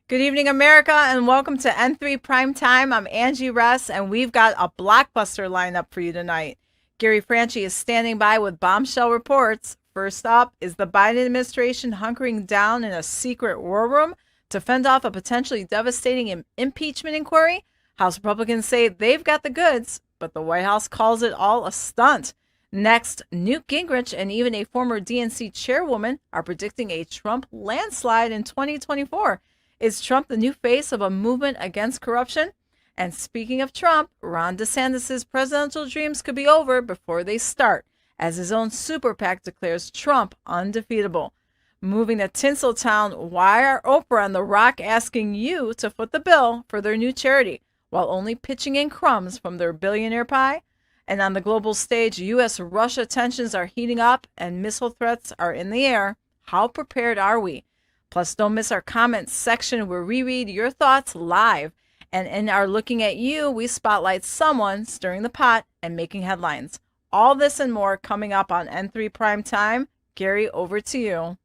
Good evening, America, and welcome to N3 Prime Time. I'm Angie Ress, and we've got a blockbuster lineup for you tonight. Gary Franchi is standing by with bombshell reports. First up, is the Biden administration hunkering down in a secret war room to fend off a potentially devastating impeachment inquiry? House Republicans say they've got the goods, but the White House calls it all a stunt. Next, Newt Gingrich and even a former DNC chairwoman are predicting a Trump landslide in 2024. Is Trump the new face of a movement against corruption? And speaking of Trump, Ron DeSantis' presidential dreams could be over before they start, as his own super PAC declares Trump undefeatable. Moving to Tinseltown, why are Oprah and The Rock asking you to foot the bill for their new charity, while only pitching in crumbs from their billionaire pie? And on the global stage, U.S. Russia tensions are heating up and missile threats are in the air. How prepared are we? Plus, don't miss our comments section where we read your thoughts live. And in our Looking at You, we spotlight someone stirring the pot and making headlines. All this and more coming up on N3 Prime Time. Gary, over to you.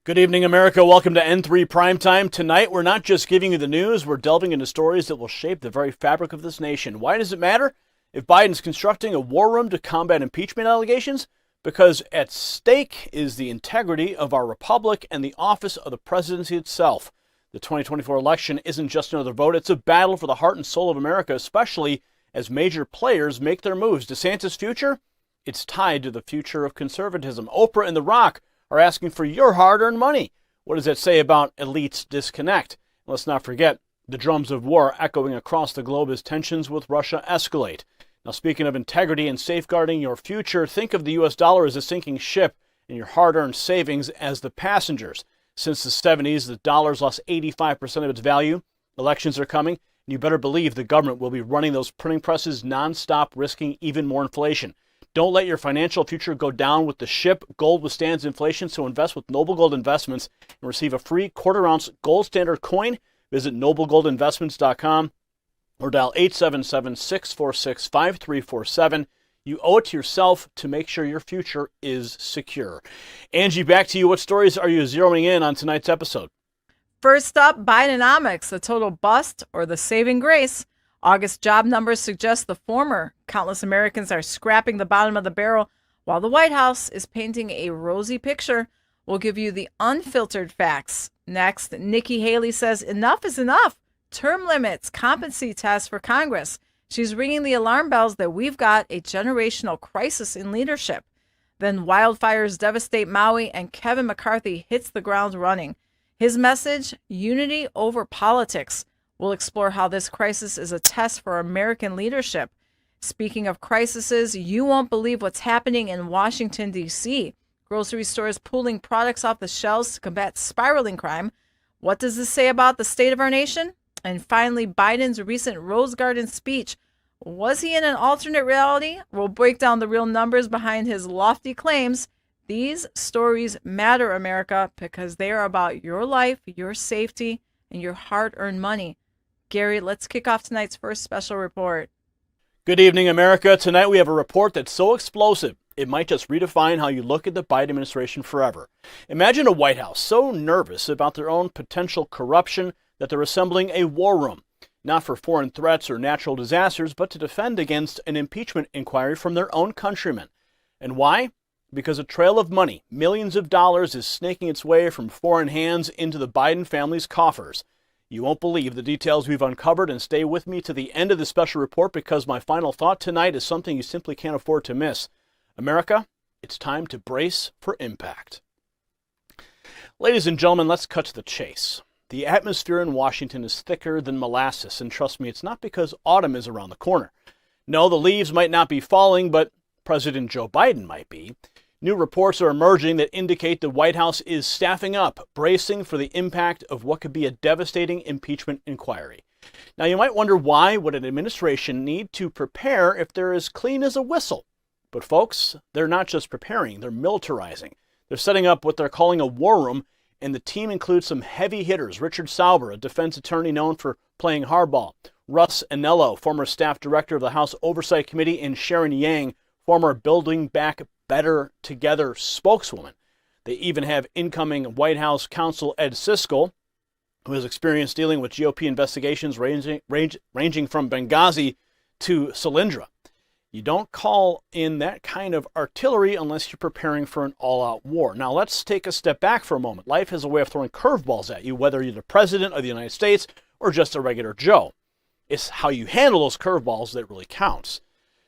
Good evening, America. Welcome to N3 Primetime. Tonight, we're not just giving you the news, we're delving into stories that will shape the very fabric of this nation. Why does it matter? If Biden's constructing a war room to combat impeachment allegations? Because at stake is the integrity of our republic and the office of the presidency itself. The 2024 election isn't just another vote, it's a battle for the heart and soul of America, especially as major players make their moves. DeSantis' future? It's tied to the future of conservatism. Oprah and The Rock are asking for your hard-earned money. What does that say about elites' disconnect? Let's not forget, the drums of war echoing across the globe as tensions with Russia escalate. Now, speaking of integrity and safeguarding your future, think of the U.S. dollar as a sinking ship and your hard-earned savings as the passengers. Since the 70s, the dollar's lost 85% of its value. Elections are coming, and you better believe the government will be running those printing presses nonstop, risking even more inflation. Don't let your financial future go down with the ship. Gold withstands inflation, so invest with Noble Gold Investments and receive a free quarter-ounce gold standard coin. Visit noblegoldinvestments.com or dial 877-646-5347. You owe it to yourself to make sure your future is secure. Angie, back to you. What stories are you zeroing in on tonight's episode? First up, Bidenomics, the total bust or the saving grace. August job numbers suggest the former. Countless Americans are scrapping the bottom of the barrel while the White House is painting a rosy picture. We'll give you the unfiltered facts. Next, Nikki Haley says enough is enough. Term limits, competency tests for Congress. She's ringing the alarm bells that we've got a generational crisis in leadership. Then wildfires devastate Maui and Kevin McCarthy hits the ground running. His message, unity over politics. We'll explore how this crisis is a test for American leadership. Speaking of crises, you won't believe what's happening in Washington, D.C. Grocery stores pulling products off the shelves to combat spiraling crime. What does this say about the state of our nation? And finally, Biden's recent Rose Garden speech. Was he in an alternate reality? We'll break down the real numbers behind his lofty claims. These stories matter, America, because they are about your life, your safety, and your hard-earned money. Gary, let's kick off tonight's first special report. Good evening, America. Tonight we have a report that's so explosive, it might just redefine how you look at the Biden administration forever. Imagine a White House so nervous about their own potential corruption that they're assembling a war room, not for foreign threats or natural disasters, but to defend against an impeachment inquiry from their own countrymen. And why? Because a trail of money, millions of dollars, is snaking its way from foreign hands into the Biden family's coffers. You won't believe the details we've uncovered, and stay with me to the end of the special report because my final thought tonight is something you simply can't afford to miss. America, it's time to brace for impact. Ladies and gentlemen, let's cut to the chase. The atmosphere in Washington is thicker than molasses, and trust me, it's not because autumn is around the corner. No, the leaves might not be falling, but President Joe Biden might be. New reports are emerging that indicate the White House is staffing up, bracing for the impact of what could be a devastating impeachment inquiry. Now, you might wonder why would an administration need to prepare if they're as clean as a whistle? But folks, they're not just preparing, they're militarizing. They're setting up what they're calling a war room, and the team includes some heavy hitters. Richard Sauber, a defense attorney known for playing hardball. Russ Anello, former staff director of the House Oversight Committee, and Sharon Yang, former Building Back Better Together spokeswoman. They even have incoming White House counsel Ed Siskel, who has experience dealing with GOP investigations ranging from Benghazi to Solyndra. You don't call in that kind of artillery unless you're preparing for an all-out war. Now, let's take a step back for a moment. Life has a way of throwing curveballs at you, whether you're the president of the United States or just a regular Joe. It's how you handle those curveballs that really counts.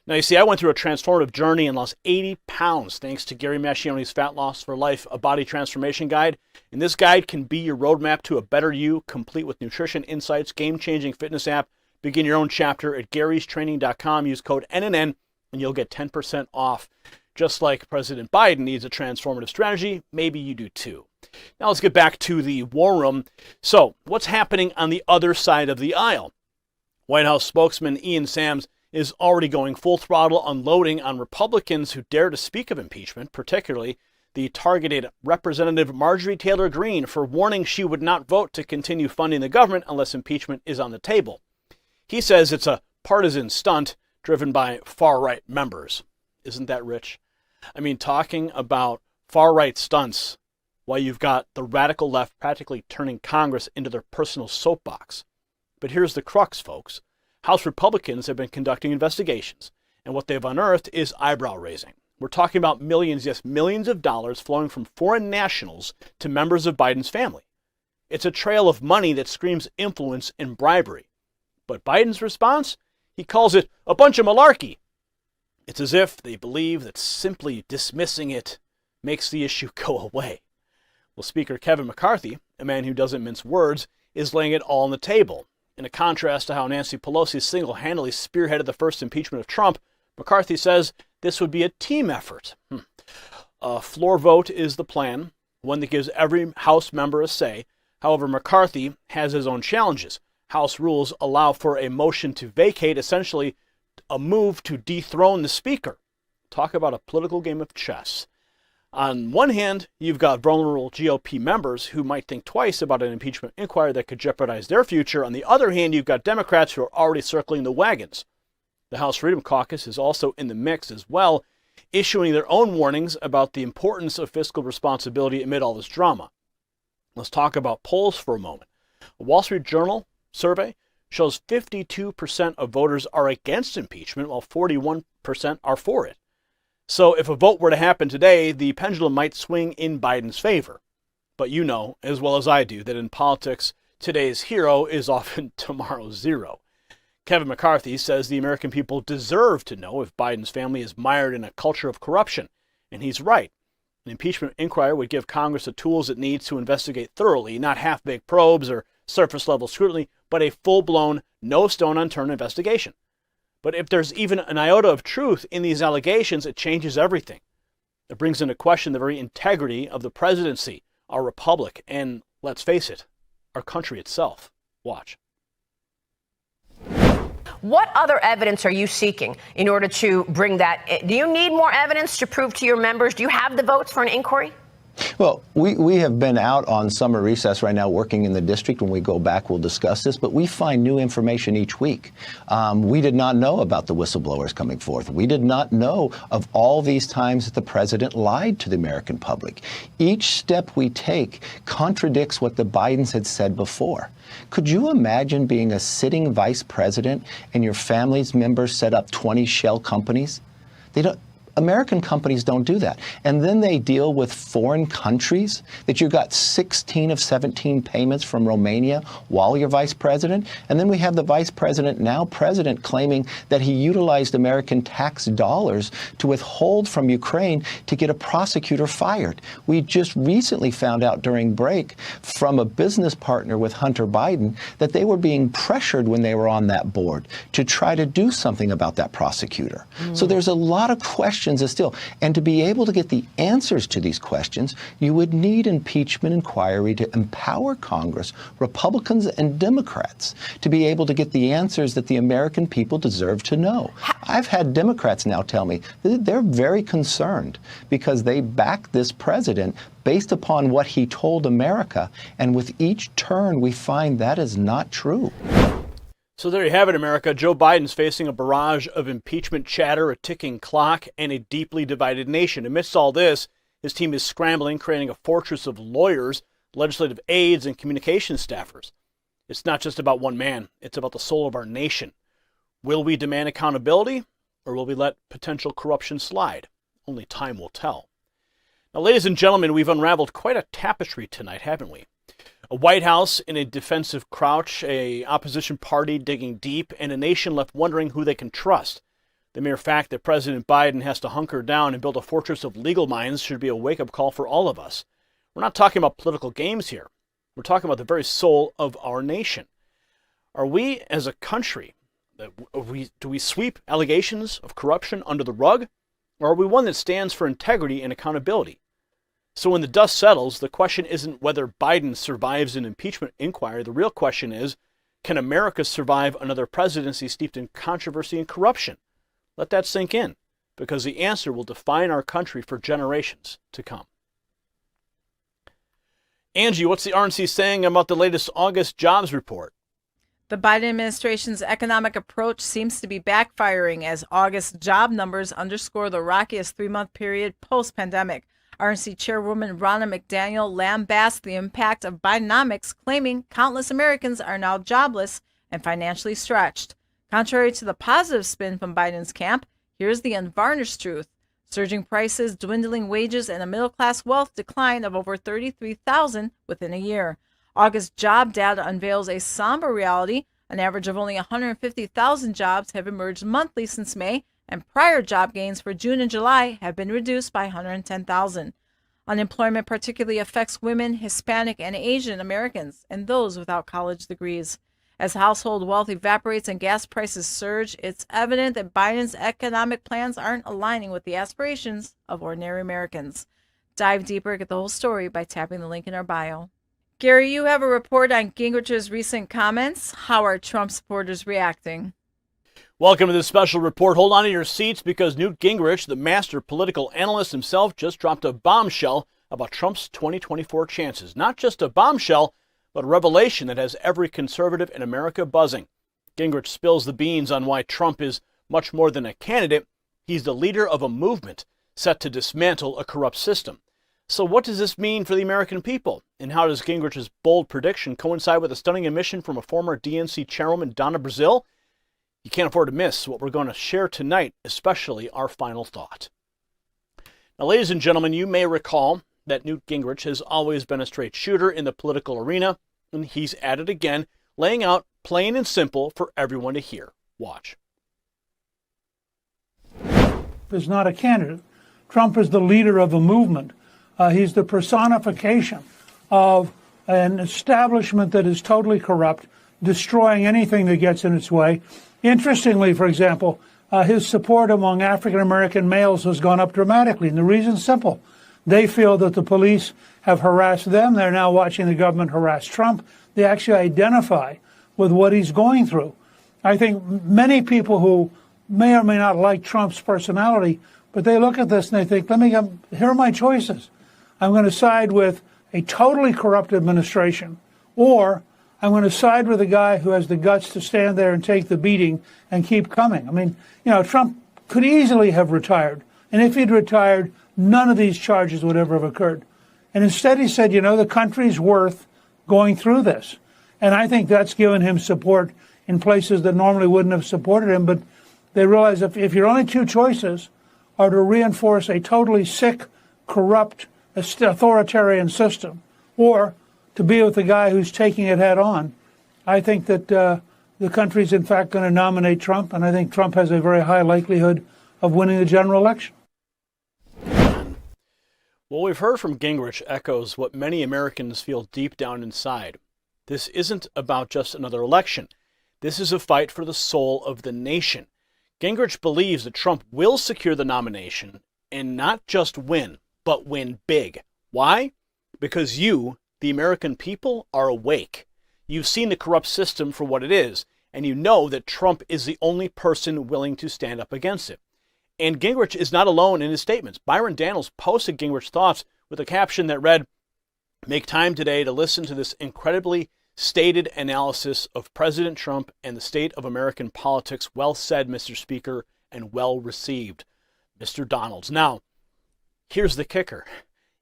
Now, you see, I went through a transformative journey and lost 80 pounds thanks to Gary Mascioni's Fat Loss for Life, a body transformation guide. And this guide can be your roadmap to a better you, complete with nutrition insights, game-changing fitness app. Begin your own chapter at garystraining.com. Use code NNN and you'll get 10% off. Just like President Biden needs a transformative strategy, maybe you do too. Now let's get back to the war room. So what's happening on the other side of the aisle? White House spokesman Ian Sams is already going full throttle unloading on Republicans who dare to speak of impeachment, particularly the targeted Representative Marjorie Taylor Greene for warning she would not vote to continue funding the government unless impeachment is on the table. He says it's a partisan stunt driven by far-right members. Isn't that rich? I mean, talking about far-right stunts while you've got the radical left practically turning Congress into their personal soapbox. But here's the crux, folks. House Republicans have been conducting investigations, and what they've unearthed is eyebrow-raising. We're talking about millions, yes, millions of dollars flowing from foreign nationals to members of Biden's family. It's a trail of money that screams influence and bribery. But Biden's response? He calls it a bunch of malarkey. It's as if they believe that simply dismissing it makes the issue go away. Well, Speaker Kevin McCarthy, a man who doesn't mince words, is laying it all on the table. In a contrast to how Nancy Pelosi single-handedly spearheaded the first impeachment of Trump, McCarthy says this would be a team effort. A floor vote is the plan, one that gives every House member a say. However, McCarthy has his own challenges. House rules allow for a motion to vacate, essentially a move to dethrone the Speaker. Talk about a political game of chess. On one hand, you've got vulnerable GOP members who might think twice about an impeachment inquiry that could jeopardize their future. On the other hand, you've got Democrats who are already circling the wagons. The House Freedom Caucus is also in the mix as well, issuing their own warnings about the importance of fiscal responsibility amid all this drama. Let's talk about polls for a moment. A Wall Street Journal survey shows 52% of voters are against impeachment, while 41% are for it. So if a vote were to happen today, the pendulum might swing in Biden's favor. But you know, as well as I do, that in politics, today's hero is often tomorrow's zero. Kevin McCarthy says the American people deserve to know if Biden's family is mired in a culture of corruption. And he's right. An impeachment inquiry would give Congress the tools it needs to investigate thoroughly, not half-baked probes or surface-level scrutiny, but a full-blown, no-stone-unturned investigation. But if there's even an iota of truth in these allegations, it changes everything. It brings into question the very integrity of the presidency, our republic, and, let's face it, our country itself. Watch. What other evidence are you seeking in order to bring that? Do you need more evidence to prove to your members? Do you have the votes for an inquiry? Well, we have been out on summer recess right now working in the district. When we go back, we'll discuss this, but we find new information each week. We did not know about the whistleblowers coming forth. We did not know of all these times that the president lied to the American public. Each step we take contradicts what the Bidens had said before. Could you imagine being a sitting vice president and your family's members set up 20 shell companies? American companies don't do that. And then they deal with foreign countries that you got 16 of 17 payments from Romania while you're vice president. And then we have the vice president, now president, claiming that he utilized American tax dollars to withhold from Ukraine to get a prosecutor fired. We just recently found out during break from a business partner with Hunter Biden that they were being pressured when they were on that board to try to do something about that prosecutor. So there's a lot of questions still. And to be able to get the answers to these questions, you would need impeachment inquiry to empower Congress, Republicans and Democrats, to be able to get the answers that the American people deserve to know. I've had Democrats now tell me that they're very concerned because they back this president based upon what he told America. And with each turn, we find that is not true. So there you have it, America. Joe Biden's facing a barrage of impeachment chatter, a ticking clock, and a deeply divided nation. Amidst all this, his team is scrambling, creating a fortress of lawyers, legislative aides, and communications staffers. It's not just about one man. It's about the soul of our nation. Will we demand accountability, or will we let potential corruption slide? Only time will tell. Now, ladies and gentlemen, we've unraveled quite a tapestry tonight, haven't we? A White House in a defensive crouch, a opposition party digging deep, and a nation left wondering who they can trust. The mere fact that President Biden has to hunker down and build a fortress of legal minds should be a wake-up call for all of us. We're not talking about political games here. We're talking about the very soul of our nation. Are we, as a country, do we sweep allegations of corruption under the rug, or are we one that stands for integrity and accountability? So when the dust settles, the question isn't whether Biden survives an impeachment inquiry. The real question is, can America survive another presidency steeped in controversy and corruption? Let that sink in, because the answer will define our country for generations to come. Angie, what's the RNC saying about the latest August jobs report? The Biden administration's economic approach seems to be backfiring as August job numbers underscore the rockiest 3-month period post-pandemic. RNC Chairwoman Ronna McDaniel lambasted the impact of Bidenomics, claiming countless Americans are now jobless and financially stretched. Contrary to the positive spin from Biden's camp, here's the unvarnished truth. Surging prices, dwindling wages, and a middle-class wealth decline of over 33,000 within a year. August job data unveils a somber reality. An average of only 150,000 jobs have emerged monthly since May, and prior job gains for June and July have been reduced by 110,000. Unemployment particularly affects women, Hispanic, and Asian Americans, and those without college degrees. As household wealth evaporates and gas prices surge, it's evident that Biden's economic plans aren't aligning with the aspirations of ordinary Americans. Dive deeper, get the whole story by tapping the link in our bio. Gary, you have a report on Gingrich's recent comments. How are Trump supporters reacting? Welcome to this special report. Hold on to your seats because Newt Gingrich, the master political analyst himself, just dropped a bombshell about Trump's 2024 chances. Not just a bombshell, but a revelation that has every conservative in America buzzing. Gingrich spills the beans on why Trump is much more than a candidate. He's the leader of a movement set to dismantle a corrupt system. So what does this mean for the American people? And how does Gingrich's bold prediction coincide with a stunning admission from a former DNC chairwoman, Donna Brazile? You can't afford to miss what we're going to share tonight, especially our final thought. Now, ladies and gentlemen, you may recall that Newt Gingrich has always been a straight shooter in the political arena, and he's at it again, laying out plain and simple for everyone to hear. Watch. Is not a candidate. Trump is the leader of a movement. He's the personification of an establishment that is totally corrupt, destroying anything that gets in its way. Interestingly, for example, his support among African-American males has gone up dramatically, and the reason's simple. They feel that the police have harassed them. They're now watching the government harass Trump. They actually identify with what he's going through. I think many people who may or may not like Trump's personality, but they look at this and they think, here are my choices. I'm going to side with a totally corrupt administration, or I'm going to side with a guy who has the guts to stand there and take the beating and keep coming. I mean, Trump could easily have retired. And if he'd retired, none of these charges would ever have occurred. And instead he said, the country's worth going through this. And I think that's given him support in places that normally wouldn't have supported him. But they realize if your only two choices are to reinforce a totally sick, corrupt, authoritarian system, or to be with the guy who's taking it head on, I think that the country's in fact going to nominate Trump, and I think Trump has a very high likelihood of winning the general election. What we've heard from Gingrich echoes what many Americans feel deep down inside. This isn't about just another election. This is a fight for the soul of the nation. Gingrich believes that Trump will secure the nomination and not just win, but win big. Why? Because you, the American people, are awake. You've seen the corrupt system for what it is, and you know that Trump is the only person willing to stand up against it. And Gingrich is not alone in his statements. Byron Daniels posted Gingrich's thoughts with a caption that read, "Make time today to listen to this incredibly stated analysis of President Trump and the state of American politics. Well said, Mr. Speaker, and well received, Mr. Donalds." Now, here's the kicker.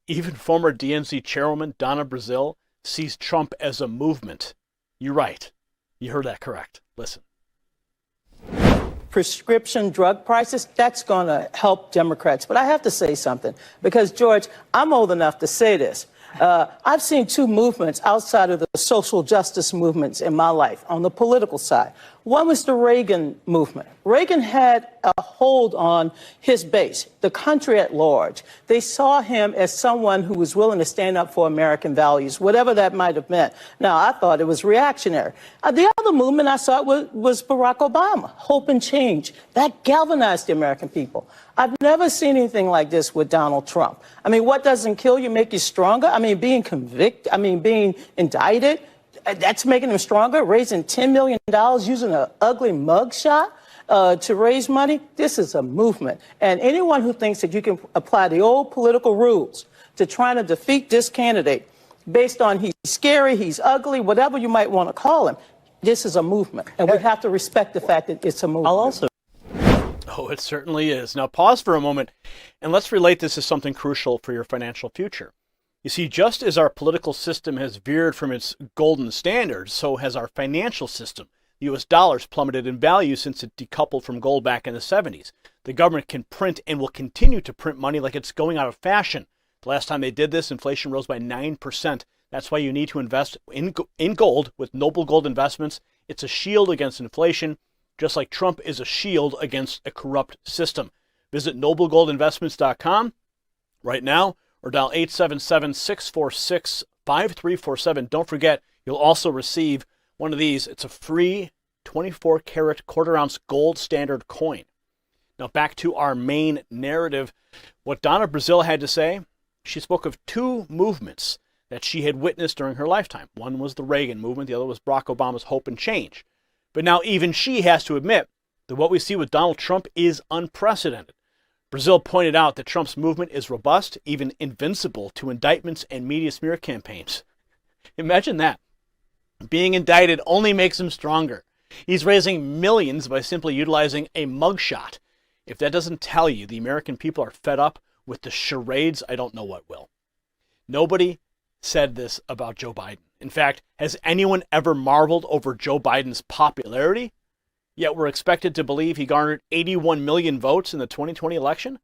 Even former DNC chairwoman Donna Brazile sees Trump as a movement. You're right. You heard that correct. Listen. Prescription drug prices, that's going to help Democrats. But I have to say something, because, George, I'm old enough to say this. I've seen two movements outside of the social justice movements in my life on the political side. One was the Reagan movement. Reagan had a hold on his base, the country at large. They saw him as someone who was willing to stand up for American values, whatever that might have meant. Now, I thought it was reactionary. The other movement I saw was Barack Obama, hope and change. That galvanized the American people. I've never seen anything like this with Donald Trump. I mean, what doesn't kill you make you stronger? I mean, being being indicted, that's making him stronger. Raising $10 million using an ugly mugshot to raise money. This is a movement. And anyone who thinks that you can apply the old political rules to trying to defeat this candidate based on he's scary, he's ugly, whatever you might want to call him, this is a movement. And we have to respect the fact that it's a movement. Oh, it certainly is. Now pause for a moment and let's relate this to something crucial for your financial future. You see, just as our political system has veered from its golden standards, so has our financial system. The U.S. dollar's plummeted in value since it decoupled from gold back in the 70s. The government can print and will continue to print money like it's going out of fashion. The last time they did this, inflation rose by 9%. That's why you need to invest in gold with Noble Gold Investments. It's a shield against inflation, just like Trump is a shield against a corrupt system. Visit noblegoldinvestments.com right now or dial 877-646-5347. Don't forget, you'll also receive one of these. It's a free 24-karat quarter-ounce gold standard coin. Now back to our main narrative. What Donna Brazile had to say, she spoke of two movements that she had witnessed during her lifetime. One was the Reagan movement. The other was Barack Obama's hope and change. But now even she has to admit that what we see with Donald Trump is unprecedented. Brazile pointed out that Trump's movement is robust, even invincible to indictments and media smear campaigns. Imagine that. Being indicted only makes him stronger. He's raising millions by simply utilizing a mugshot. If that doesn't tell you the American people are fed up with the charades, I don't know what will. Nobody said this about Joe Biden. In fact, has anyone ever marveled over Joe Biden's popularity? Yet we're expected to believe he garnered 81 million votes in the 2020 election?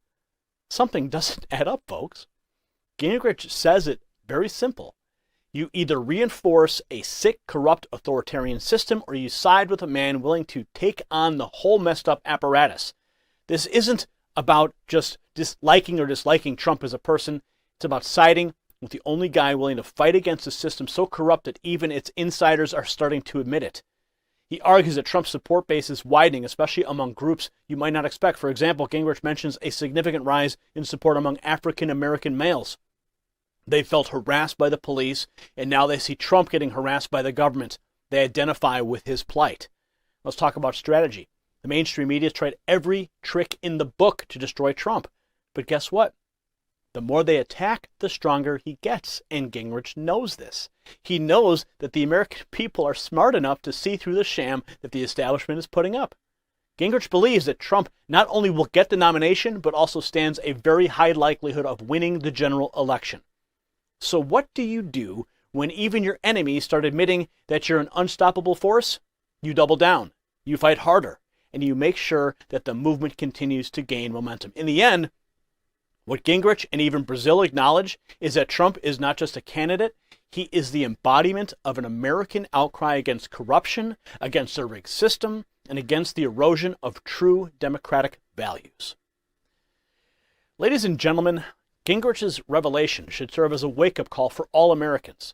Something doesn't add up, folks. Gingrich says it very simple. You either reinforce a sick, corrupt authoritarian system or you side with a man willing to take on the whole messed up apparatus. This isn't about just disliking or disliking Trump as a person. It's about siding with the only guy willing to fight against a system so corrupt that even its insiders are starting to admit it. He argues that Trump's support base is widening, especially among groups you might not expect. For example, Gingrich mentions a significant rise in support among African-American males. They felt harassed by the police, and now they see Trump getting harassed by the government. They identify with his plight. Let's talk about strategy. The mainstream media has tried every trick in the book to destroy Trump. But guess what? The more they attack, the stronger he gets, and Gingrich knows this. He knows that the American people are smart enough to see through the sham that the establishment is putting up. Gingrich believes that Trump not only will get the nomination, but also stands a very high likelihood of winning the general election. So what do you do when even your enemies start admitting that you're an unstoppable force? You double down, you fight harder, and you make sure that the movement continues to gain momentum. In the end, what Gingrich and even Brazile acknowledge is that Trump is not just a candidate, he is the embodiment of an American outcry against corruption, against a rigged system, and against the erosion of true democratic values. Ladies and gentlemen, Gingrich's revelation should serve as a wake-up call for all Americans.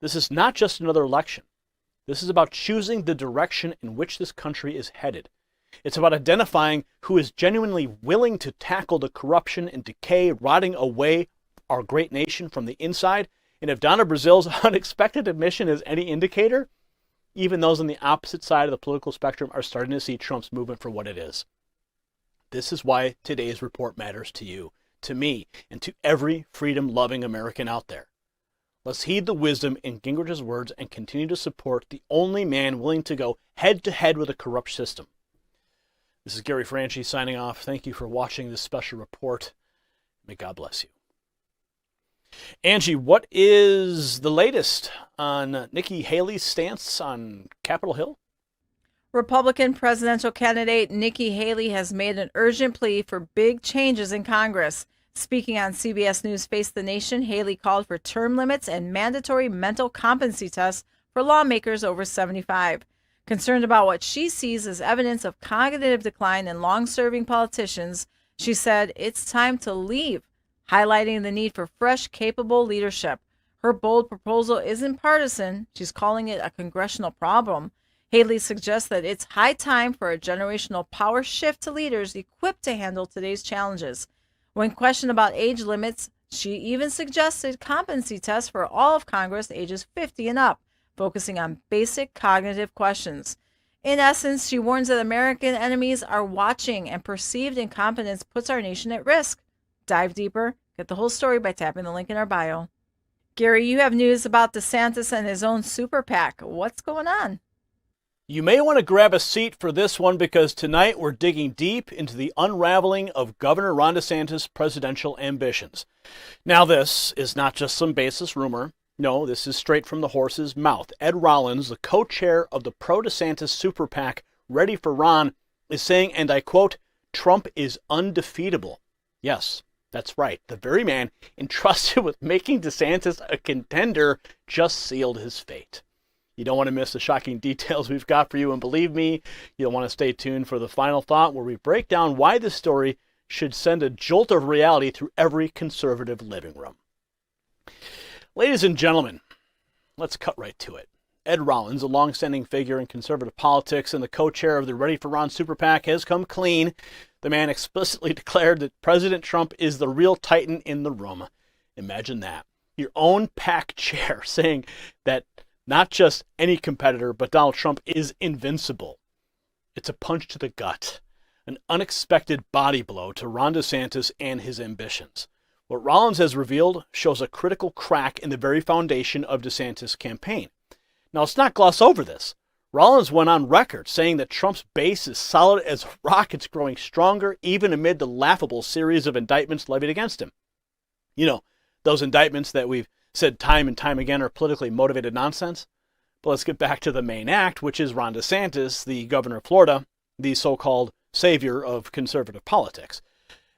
This is not just another election. This is about choosing the direction in which this country is headed. It's about identifying who is genuinely willing to tackle the corruption and decay rotting away our great nation from the inside. And if Donna Brazile's unexpected admission is any indicator, even those on the opposite side of the political spectrum are starting to see Trump's movement for what it is. This is why today's report matters to you, to me, and to every freedom-loving American out there. Let's heed the wisdom in Gingrich's words and continue to support the only man willing to go head-to-head with a corrupt system. This is Gary Franchi signing off. Thank you for watching this special report. May God bless you. Angie, what is the latest on Nikki Haley's stance on Capitol Hill? Republican presidential candidate Nikki Haley has made an urgent plea for big changes in Congress. Speaking on CBS News Face the Nation, Haley called for term limits and mandatory mental competency tests for lawmakers over 75. Concerned about what she sees as evidence of cognitive decline in long-serving politicians, she said it's time to leave, highlighting the need for fresh, capable leadership. Her bold proposal isn't partisan. She's calling it a congressional problem. Haley suggests that it's high time for a generational power shift to leaders equipped to handle today's challenges. When questioned about age limits, she even suggested competency tests for all of Congress ages 50 and up, focusing on basic cognitive questions. In essence, she warns that American enemies are watching and perceived incompetence puts our nation at risk. Dive deeper. Get the whole story by tapping the link in our bio. Gary, you have news about DeSantis and his own super PAC. What's going on? You may want to grab a seat for this one because tonight we're digging deep into the unraveling of Governor Ron DeSantis' presidential ambitions. Now, this is not just some baseless rumor. No, this is straight from the horse's mouth. Ed Rollins, the co-chair of the pro-DeSantis super PAC, Ready for Ron, is saying, and I quote, "Trump is undefeatable." Yes, that's right. The very man entrusted with making DeSantis a contender just sealed his fate. You don't want to miss the shocking details we've got for you, and believe me, you'll want to stay tuned for the final thought where we break down why this story should send a jolt of reality through every conservative living room. Ladies and gentlemen, let's cut right to it. Ed Rollins, a long-standing figure in conservative politics and the co-chair of the Ready for Ron super PAC, has come clean. The man explicitly declared that President Trump is the real titan in the room. Imagine that. Your own PAC chair saying that not just any competitor, but Donald Trump is invincible. It's a punch to the gut, an unexpected body blow to Ron DeSantis and his ambitions. What Rollins has revealed shows a critical crack in the very foundation of DeSantis' campaign. Now, let's not gloss over this. Rollins went on record saying that Trump's base is solid as a rock. It's growing stronger even amid the laughable series of indictments levied against him. You know, those indictments that we've said time and time again are politically motivated nonsense. But let's get back to the main act, which is Ron DeSantis, the governor of Florida, the so-called savior of conservative politics.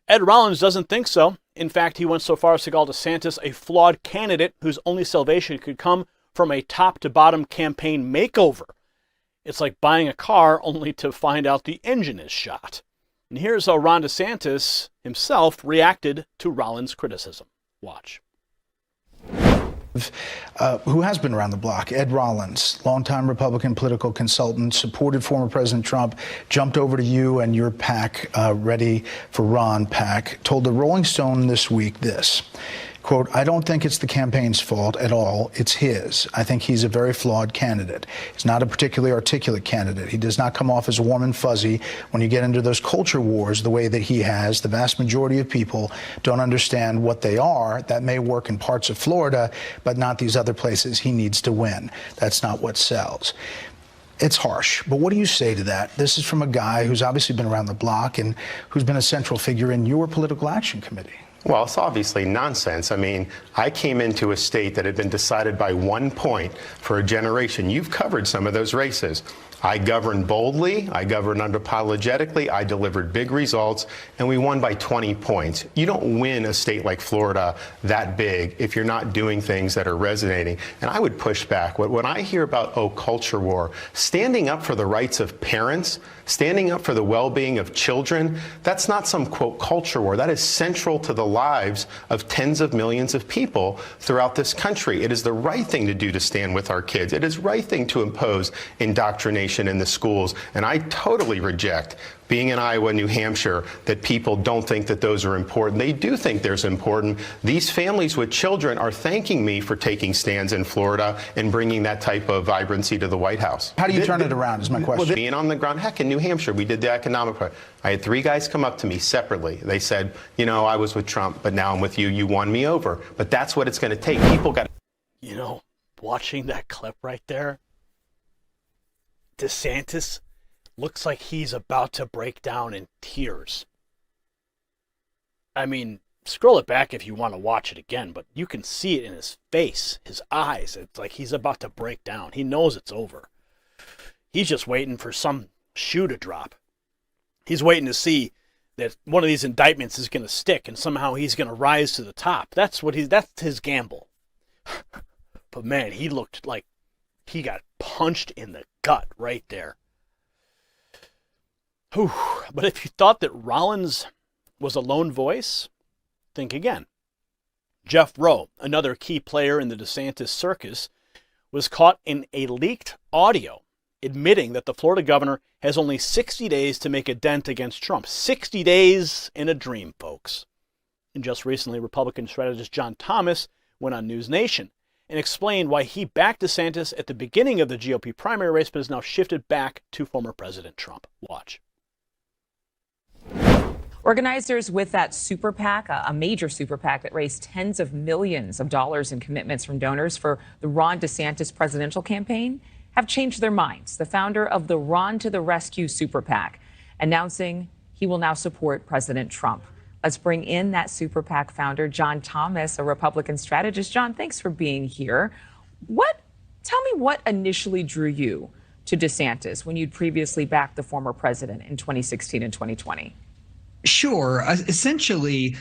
Ed Rollins doesn't think so. In fact, he went so far as to call DeSantis a flawed candidate whose only salvation could come from a top-to-bottom campaign makeover. It's like buying a car only to find out the engine is shot. And here's how Ron DeSantis himself reacted to Rollins' criticism. Watch. Who has been around the block, Ed Rollins, longtime Republican political consultant, supported former President Trump, jumped over to you and your PAC, Ready for Ron PAC, told the Rolling Stone this week this, quote, "I don't think it's the campaign's fault at all. It's his. I think he's a very flawed candidate. He's not a particularly articulate candidate. He does not come off as warm and fuzzy. When you get into those culture wars the way that he has, the vast majority of people don't understand what they are. That may work in parts of Florida, but not these other places. He needs to win. That's not what sells." It's harsh, but what do you say to that? This is from a guy who's obviously been around the block and who's been a central figure in your political action committee. Well, it's obviously nonsense. I mean, I came into a state that had been decided by 1 point for a generation. You've covered some of those races. I governed boldly, I governed unapologetically, I delivered big results, and we won by 20 points. You don't win a state like Florida that big if you're not doing things that are resonating. And I would push back. When I hear about, culture war, standing up for the rights of parents, standing up for the well-being of children, that's not some, quote, culture war. That is central to the lives of tens of millions of people throughout this country. It is the right thing to do to stand with our kids. It is the right thing to impose indoctrination in the schools. And I totally reject, being in Iowa and New Hampshire, that people don't think that those are important. They do think there's important. These families with children are thanking me for taking stands in Florida and bringing that type of vibrancy to the White House. How do you turn it around is my question. Well, being on the ground, heck, in New Hampshire, we did the economic part. I had 3 guys come up to me separately. They said, you know, I was with Trump, but now I'm with you. You won me over. But that's what it's going to take. People got. You know, watching that clip right there, DeSantis looks like he's about to break down in tears. I mean, scroll it back if you want to watch it again, but you can see it in his face, his eyes. It's like he's about to break down. He knows it's over. He's just waiting for some shoe to drop. He's waiting to see that one of these indictments is going to stick and somehow he's going to rise to the top. That's his gamble. But man, he looked like he got punched in the gut right there. Whew. But if you thought that Rollins was a lone voice, think again. Jeff Rowe, another key player in the DeSantis circus, was caught in a leaked audio admitting that the Florida governor has only 60 days to make a dent against Trump. 60 days in a dream, folks. And just recently, Republican strategist John Thomas went on News Nation and explained why he backed DeSantis at the beginning of the GOP primary race, but has now shifted back to former President Trump. Watch. Organizers with that super PAC, a major super PAC that raised tens of millions of dollars in commitments from donors for the Ron DeSantis presidential campaign, have changed their minds. The founder of the Ron to the Rescue super PAC announcing he will now support President Trump. Let's bring in that super PAC founder, John Thomas, a Republican strategist. John, thanks for being here. Tell me what initially drew you to DeSantis when you'd previously backed the former president in 2016 and 2020? Sure. Essentially,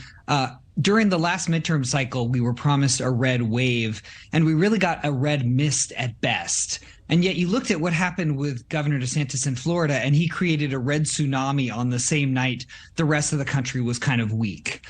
during the last midterm cycle, we were promised a red wave, and we really got a red mist at best. And yet you looked at what happened with Governor DeSantis in Florida, and he created a red tsunami on the same night the rest of the country was kind of weak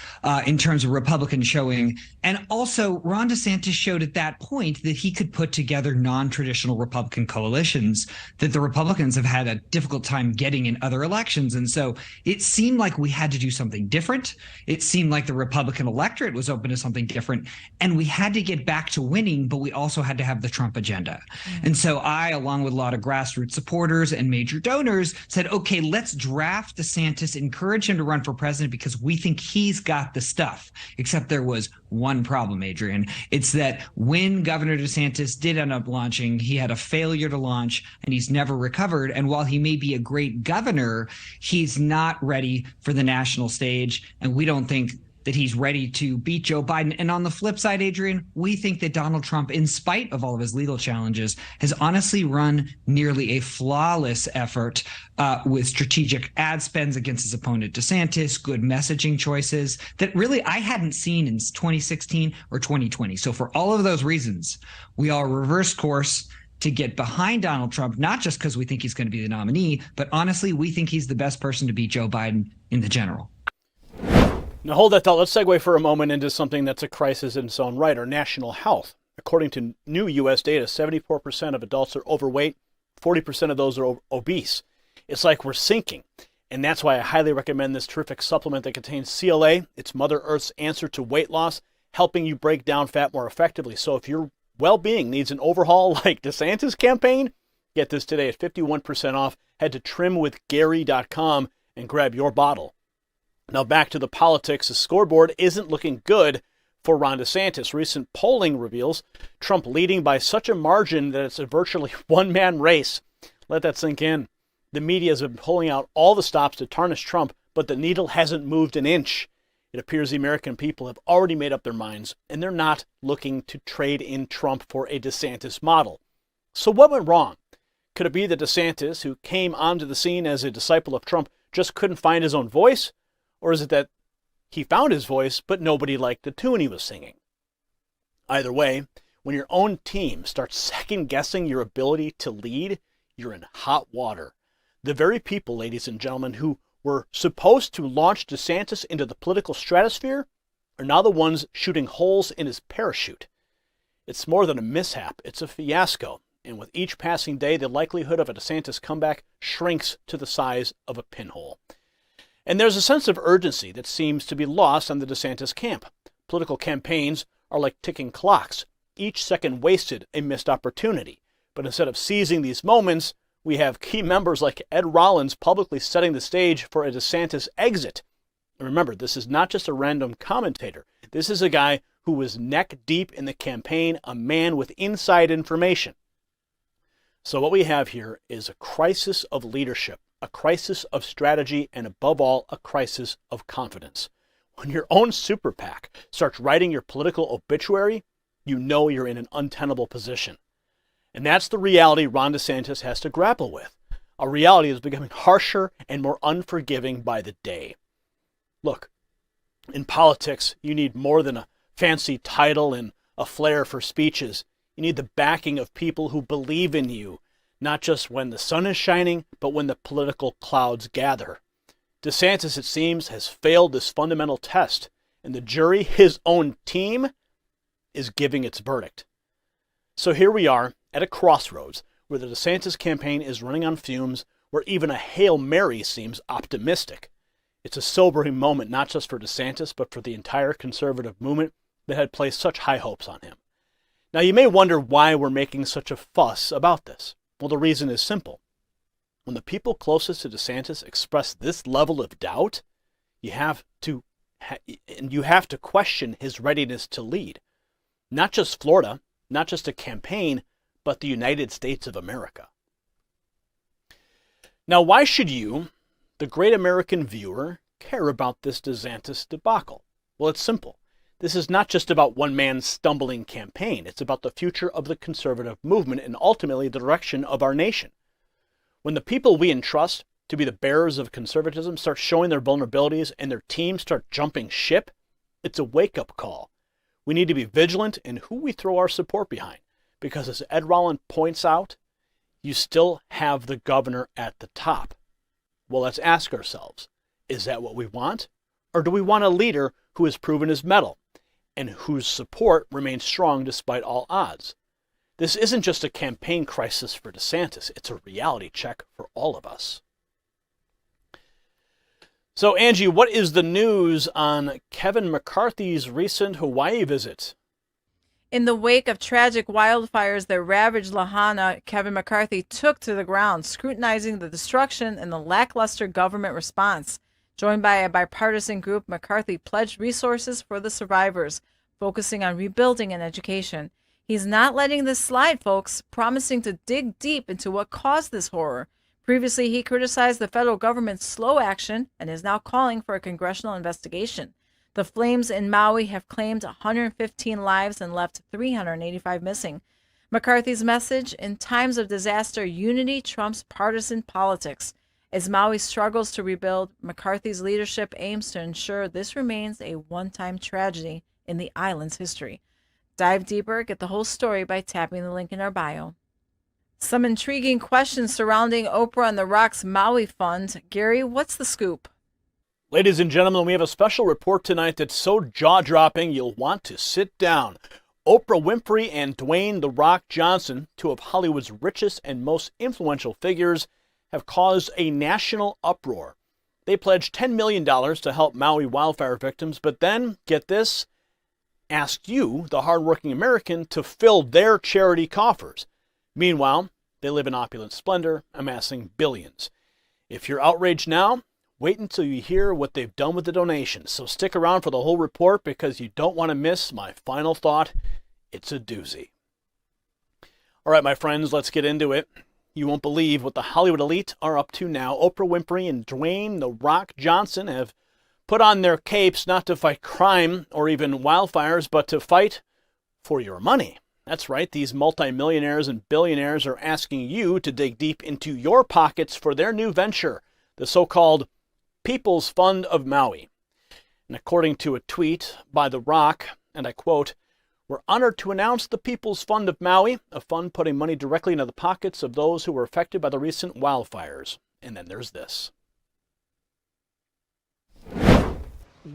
in terms of Republican showing. And also, Ron DeSantis showed at that point that he could put together non-traditional Republican coalitions that the Republicans have had a difficult time getting in other elections. And so it seemed like we had to do something different. It seemed like the Republican electorate was open to something different. And we had to get back to winning, but we also had to have the Trump agenda. And so I, along with a lot of grassroots supporters and major donors, said, okay, let's draft DeSantis, encourage him to run for president because we think he's got the stuff. Except there was one problem, Adrian. It's that when Governor DeSantis did end up launching, he had a failure to launch and he's never recovered. And while he may be a great governor, he's not ready for the national stage. And we don't think that he's ready to beat Joe Biden. And on the flip side, Adrian, we think that Donald Trump, in spite of all of his legal challenges, has honestly run nearly a flawless effort with strategic ad spends against his opponent DeSantis, good messaging choices that really I hadn't seen in 2016 or 2020. So for all of those reasons, we all reverse course to get behind Donald Trump, not just because we think he's going to be the nominee, but honestly, we think he's the best person to beat Joe Biden in the general. Now hold that thought. Let's segue for a moment into something that's a crisis in its own right, our national health. According to new U.S. data, 74% of adults are overweight, 40% of those are obese. It's like we're sinking. And that's why I highly recommend this terrific supplement that contains CLA. It's Mother Earth's answer to weight loss, helping you break down fat more effectively. So if your well-being needs an overhaul like DeSantis' campaign, get this today at 51% off. Head to trimwithgary.com and grab your bottle. Now back to the politics. The scoreboard isn't looking good for Ron DeSantis. Recent polling reveals Trump leading by such a margin that it's a virtually one-man race. Let that sink in. The media has been pulling out all the stops to tarnish Trump, but the needle hasn't moved an inch. It appears the American people have already made up their minds, and they're not looking to trade in Trump for a DeSantis model. So what went wrong? Could it be that DeSantis, who came onto the scene as a disciple of Trump, just couldn't find his own voice? Or is it that he found his voice, but nobody liked the tune he was singing? Either way, when your own team starts second-guessing your ability to lead, you're in hot water. The very people, ladies and gentlemen, who were supposed to launch DeSantis into the political stratosphere are now the ones shooting holes in his parachute. It's more than a mishap. It's a fiasco. And with each passing day, the likelihood of a DeSantis comeback shrinks to the size of a pinhole. And there's a sense of urgency that seems to be lost on the DeSantis camp. Political campaigns are like ticking clocks. Each second wasted a missed opportunity. But instead of seizing these moments, we have key members like Ed Rollins publicly setting the stage for a DeSantis exit. And remember, this is not just a random commentator. This is a guy who was neck deep in the campaign, a man with inside information. So what we have here is a crisis of leadership, a crisis of strategy, and above all, a crisis of confidence. When your own super PAC starts writing your political obituary, you know you're in an untenable position. And that's the reality Ron DeSantis has to grapple with. A reality that's becoming harsher and more unforgiving by the day. Look, in politics, you need more than a fancy title and a flair for speeches. You need the backing of people who believe in you, not just when the sun is shining, but when the political clouds gather. DeSantis, it seems, has failed this fundamental test, and the jury, his own team, is giving its verdict. So here we are at a crossroads where the DeSantis campaign is running on fumes, where even a Hail Mary seems optimistic. It's a sobering moment not just for DeSantis, but for the entire conservative movement that had placed such high hopes on him. Now, you may wonder why we're making such a fuss about this. Well, the reason is simple. When the people closest to DeSantis express this level of doubt, you have to question his readiness to lead. Not just Florida, not just a campaign, but the United States of America. Now, why should you, the great American viewer, care about this DeSantis debacle? Well, it's simple. This is not just about one man's stumbling campaign. It's about the future of the conservative movement and ultimately the direction of our nation. When the people we entrust to be the bearers of conservatism start showing their vulnerabilities and their teams start jumping ship, it's a wake-up call. We need to be vigilant in who we throw our support behind, because as Ed Rollins points out, you still have the governor at the top. Well, let's ask ourselves, is that what we want? Or do we want a leader who has proven his mettle and whose support remains strong despite all odds? This isn't just a campaign crisis for DeSantis. It's a reality check for all of us. So, Angie, what is the news on Kevin McCarthy's recent Hawaii visit? In the wake of tragic wildfires that ravaged Lahaina, Kevin McCarthy took to the ground, scrutinizing the destruction and the lackluster government response. Joined by a bipartisan group, McCarthy pledged resources for the survivors, focusing on rebuilding and education. He's not letting this slide, folks, promising to dig deep into what caused this horror. Previously, he criticized the federal government's slow action and is now calling for a congressional investigation. The flames in Maui have claimed 115 lives and left 385 missing. McCarthy's message: in times of disaster, unity trumps partisan politics. As Maui struggles to rebuild, McCarthy's leadership aims to ensure this remains a one-time tragedy in the island's history. Dive deeper, get the whole story by tapping the link in our bio. Some intriguing questions surrounding Oprah and The Rock's Maui Fund. Gary, what's the scoop? Ladies and gentlemen, we have a special report tonight that's so jaw-dropping you'll want to sit down. Oprah Winfrey and Dwayne "The Rock" Johnson, two of Hollywood's richest and most influential figures, have caused a national uproar. They pledged $10 million to help Maui wildfire victims, but then, get this, asked you, the hardworking American, to fill their charity coffers. Meanwhile, they live in opulent splendor, amassing billions. If you're outraged now, wait until you hear what they've done with the donations. So stick around for the whole report because you don't want to miss my final thought. It's a doozy. All right, my friends, let's get into it. You won't believe what the Hollywood elite are up to now. Oprah Winfrey and Dwayne "The Rock" Johnson have put on their capes not to fight crime or even wildfires, but to fight for your money. That's right, these multimillionaires and billionaires are asking you to dig deep into your pockets for their new venture, the so-called People's Fund of Maui. And according to a tweet by The Rock, and I quote, "We're honored to announce the People's Fund of Maui, a fund putting money directly into the pockets of those who were affected by the recent wildfires." And then there's this.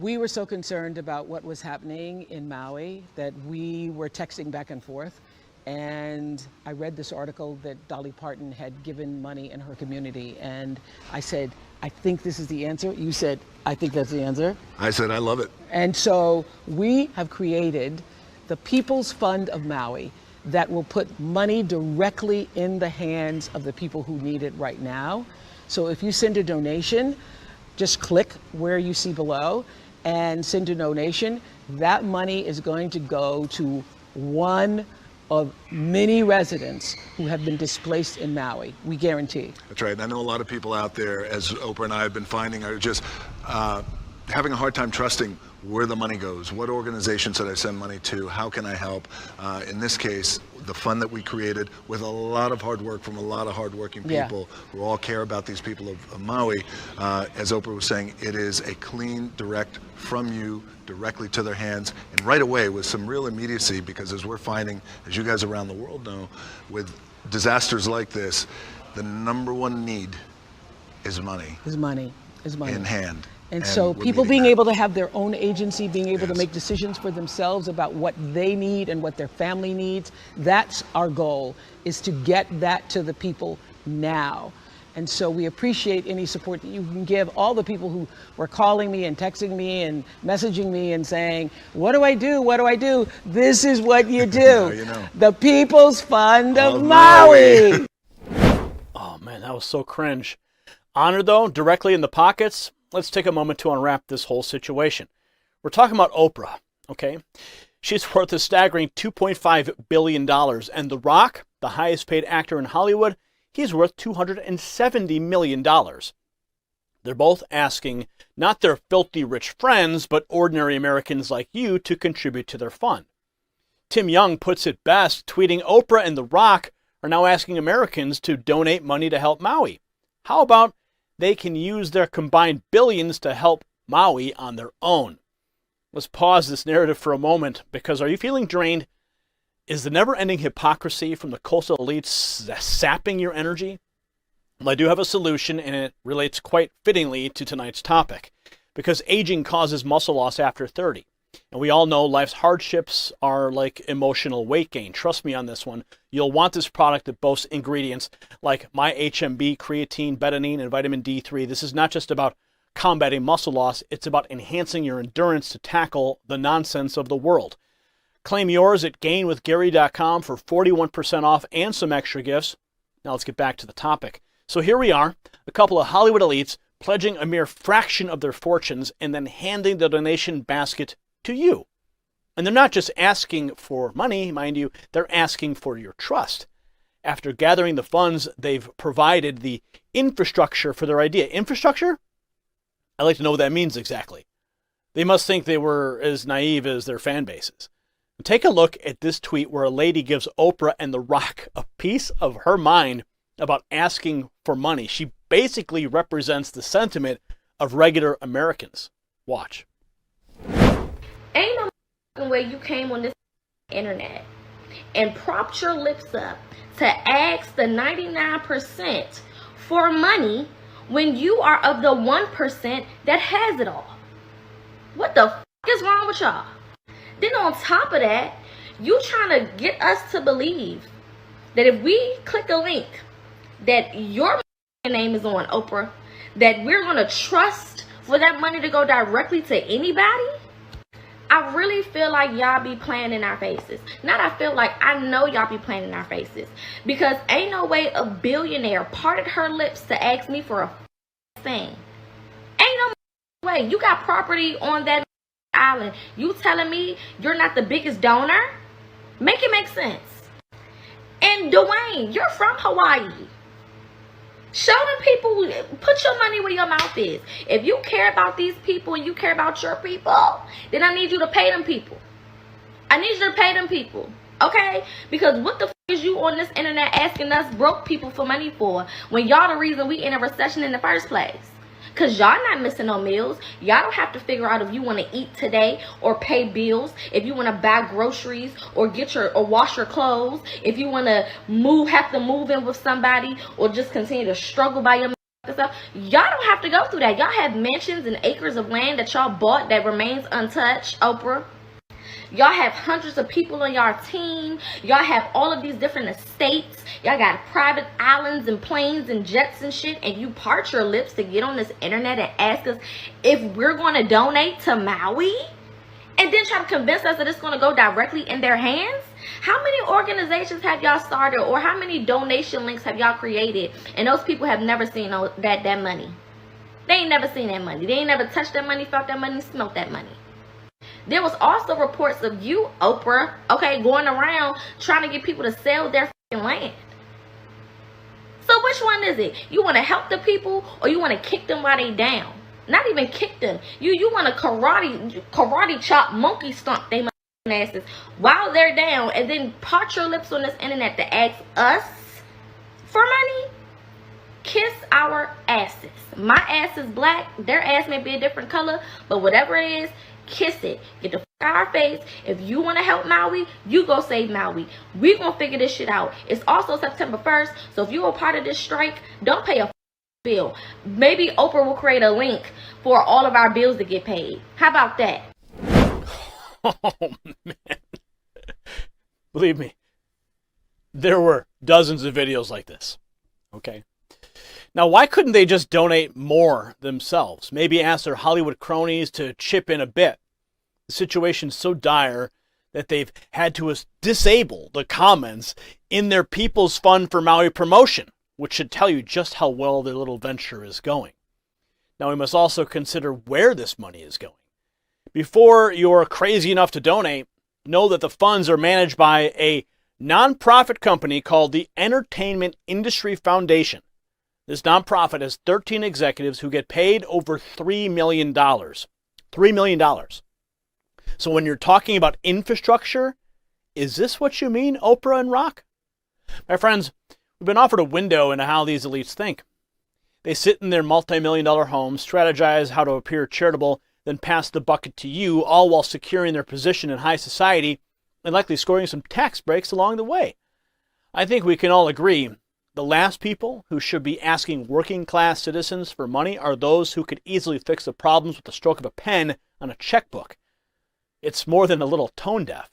We were so concerned about what was happening in Maui that we were texting back and forth. And I read this article that Dolly Parton had given money in her community. And I said, I think this is the answer. You said, I think that's the answer. I said, I love it. And so we have created the People's Fund of Maui that will put money directly in the hands of the people who need it right now. So if you send a donation, just click where you see below and send a donation. That money is going to go to one of many residents who have been displaced in Maui. We guarantee. That's right. And I know a lot of people out there, as Oprah and I have been finding, are just having a hard time trusting where the money goes, what organizations should I send money to, how can I help. In this case, the fund that we created with a lot of hard work from a lot of hardworking people who all care about these people of Maui, as Oprah was saying, it is a clean, direct from you directly to their hands, and right away with some real immediacy, because as we're finding, as you guys around the world know, with disasters like this, the number one need is money. Is money. In hand. And so people being able to have their own agency, being able to make decisions for themselves about what they need and what their family needs, that's our goal, is to get that to the people now. And so we appreciate any support that you can give all the people who were calling me and texting me and messaging me and saying, what do I do? What do I do? This is what you do. You know. The People's Fund of Maui. Oh, man, that was so cringe. Honor, though, directly in the pockets. Let's take a moment to unwrap this whole situation. We're talking about Oprah, okay? She's worth a staggering $2.5 billion. And The Rock, the highest paid actor in Hollywood, he's worth $270 million. They're both asking not their filthy rich friends, but ordinary Americans like you to contribute to their fund. Tim Young puts it best, tweeting, Oprah and The Rock are now asking Americans to donate money to help Maui. How about they can use their combined billions to help Maui on their own? Let's pause this narrative for a moment, because are you feeling drained? Is the never-ending hypocrisy from the coastal elites sapping your energy? Well, I do have a solution, and it relates quite fittingly to tonight's topic, because aging causes muscle loss after 30. And we all know life's hardships are like emotional weight gain. Trust me on this one. You'll want this product that boasts ingredients like my HMB, creatine, betaine, and vitamin D3. This is not just about combating muscle loss. It's about enhancing your endurance to tackle the nonsense of the world. Claim yours at gainwithgary.com for 41% off and some extra gifts. Now let's get back to the topic. So here we are, a couple of Hollywood elites pledging a mere fraction of their fortunes and then handing the donation basket to you. And they're not just asking for money, mind you, they're asking for your trust. After gathering the funds, they've provided the infrastructure for their idea. Infrastructure? I'd like to know what that means exactly. They must think they were as naive as their fan bases. Take a look at this tweet where a lady gives Oprah and The Rock a piece of her mind about asking for money. She basically represents the sentiment of regular Americans. Watch. Ain't no way you came on this internet and propped your lips up to ask the 99% for money when you are of the 1% that has it all. What the f is wrong with y'all? Then on top of that, you trying to get us to believe that if we click a link that your name is on, Oprah, that we're going to trust for that money to go directly to anybody? I really feel like y'all be playing in our faces. Not I feel like, I know y'all be playing in our faces. Because ain't no way a billionaire parted her lips to ask me for a thing. Ain't no way. You got property on that island. You telling me you're not the biggest donor? Make it make sense. And Dwayne, you're from Hawaii. Show them people, put your money where your mouth is. If you care about these people and you care about your people, then I need you to pay them people. I need you to pay them people. Okay? Because what the f is you on this internet asking us broke people for money for when y'all the reason we in a recession in the first place? Because y'all not missing no meals. Y'all don't have to figure out if you want to eat today or pay bills, if you want to buy groceries or wash your clothes, if you want to have to move in with somebody or just continue to struggle by your stuff. Y'all don't have to go through that. Y'all have mansions and acres of land that y'all bought that remains untouched, Oprah. Y'all have hundreds of people on y'all team. Y'all have all of these different estates. Y'all got private islands and planes and jets and shit. And you part your lips to get on this internet and ask us if we're going to donate to Maui? And then try to convince us that it's going to go directly in their hands? How many organizations have y'all started, or how many donation links have y'all created? And those people have never seen that money. They ain't never seen that money. They ain't never touched that money, felt that money, smelt that money. There was also reports of you, Oprah, okay, going around trying to get people to sell their land. So which one is it? You want to help the people or you want to kick them while they down? Not even kick them. You want to karate chop, monkey stomp they asses while they're down, and then part your lips on this internet to ask us for money? Kiss our asses. My ass is black. Their ass may be a different color, but whatever it is, kiss it. Get the fuck out our face. If you want to help Maui, you go save Maui. We gonna figure this shit out. It's also September 1st, so if you're a part of this strike, don't pay a bill. Maybe Oprah will create a link for all of our bills to get paid. How about that? Oh, man. Believe me, there were dozens of videos like this. Okay. Now, why couldn't they just donate more themselves? Maybe ask their Hollywood cronies to chip in a bit. The situation's so dire that they've had to disable the comments in their People's Fund for Maui promotion, which should tell you just how well their little venture is going. Now, we must also consider where this money is going. Before you're crazy enough to donate, know that the funds are managed by a nonprofit company called the Entertainment Industry Foundation. This nonprofit has 13 executives who get paid over $3 million. $3 million. So when you're talking about infrastructure, is this what you mean, Oprah and Rock? My friends, we've been offered a window into how these elites think. They sit in their multi-million-dollar homes, strategize how to appear charitable, then pass the bucket to you, all while securing their position in high society and likely scoring some tax breaks along the way. I think we can all agree the last people who should be asking working-class citizens for money are those who could easily fix the problems with the stroke of a pen on a checkbook. It's more than a little tone-deaf.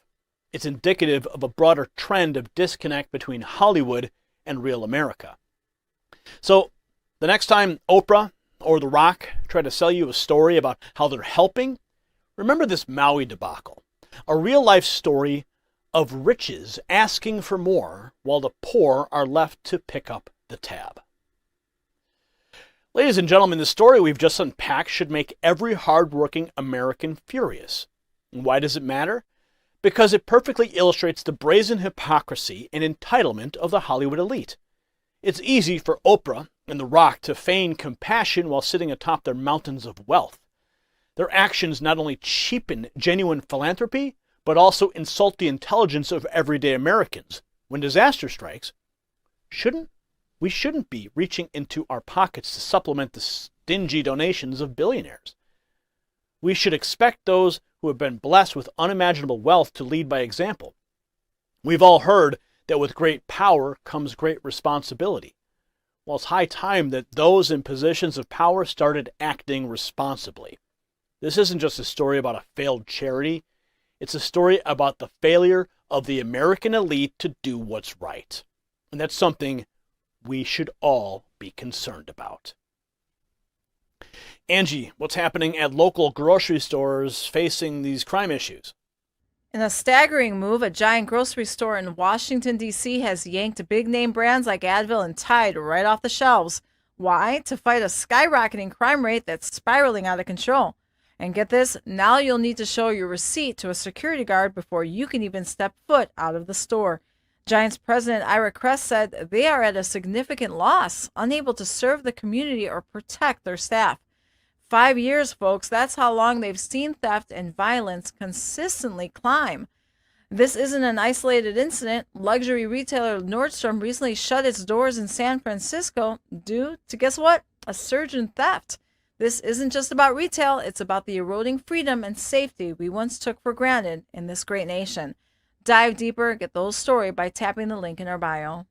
It's indicative of a broader trend of disconnect between Hollywood and real America. So, the next time Oprah or The Rock try to sell you a story about how they're helping, remember this Maui debacle, a real-life story of riches asking for more while the poor are left to pick up the tab. Ladies and gentlemen, the story we've just unpacked should make every hardworking American furious. And why does it matter? Because it perfectly illustrates the brazen hypocrisy and entitlement of the Hollywood elite. It's easy for Oprah and The Rock to feign compassion while sitting atop their mountains of wealth. Their actions not only cheapen genuine philanthropy, but also insult the intelligence of everyday Americans. When disaster strikes, we shouldn't be reaching into our pockets to supplement the stingy donations of billionaires. We should expect those who have been blessed with unimaginable wealth to lead by example. We've all heard that with great power comes great responsibility. Well, it's high time that those in positions of power started acting responsibly. This isn't just a story about a failed charity. It's a story about the failure of the American elite to do what's right. And that's something we should all be concerned about. Angie, what's happening at local grocery stores facing these crime issues? In a staggering move, a giant grocery store in Washington, D.C. has yanked big-name brands like Advil and Tide right off the shelves. Why? To fight a skyrocketing crime rate that's spiraling out of control. And get this, now you'll need to show your receipt to a security guard before you can even step foot out of the store. Giants President Ira Kress said they are at a significant loss, unable to serve the community or protect their staff. 5 years, folks, that's how long they've seen theft and violence consistently climb. This isn't an isolated incident. Luxury retailer Nordstrom recently shut its doors in San Francisco due to, guess what? A surge in theft. This isn't just about retail, it's about the eroding freedom and safety we once took for granted in this great nation. Dive deeper, get the whole story by tapping the link in our bio.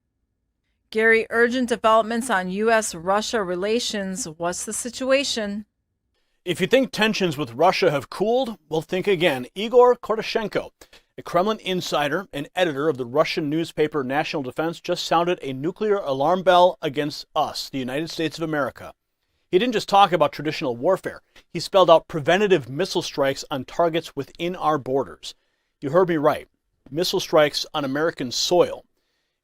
Gary, urgent developments on U.S. Russia relations. What's the situation? If you think tensions with Russia have cooled, well, think again. Igor Koroshenko, a Kremlin insider and editor of the Russian newspaper National Defense, just sounded a nuclear alarm bell against us, the United States of America. He didn't just talk about traditional warfare. He spelled out preventative missile strikes on targets within our borders. You heard me right. Missile strikes on American soil.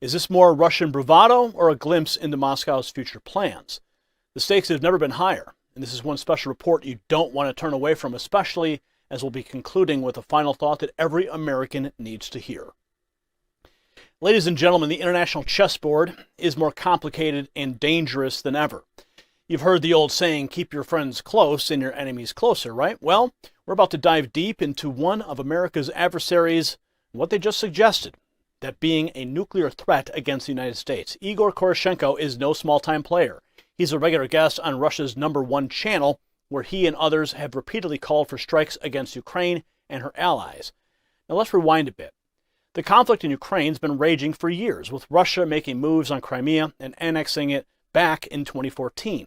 Is this more Russian bravado or a glimpse into Moscow's future plans? The stakes have never been higher, and this is one special report you don't want to turn away from, especially as we'll be concluding with a final thought that every American needs to hear. Ladies and gentlemen, the international chessboard is more complicated and dangerous than ever. You've heard the old saying, keep your friends close and your enemies closer, right? Well, we're about to dive deep into one of America's adversaries and what they just suggested, that being a nuclear threat against the United States. Igor Koroshenko is no small-time player. He's a regular guest on Russia's #1 channel, where he and others have repeatedly called for strikes against Ukraine and her allies. Now let's rewind a bit. The conflict in Ukraine has been raging for years, with Russia making moves on Crimea and annexing it back in 2014.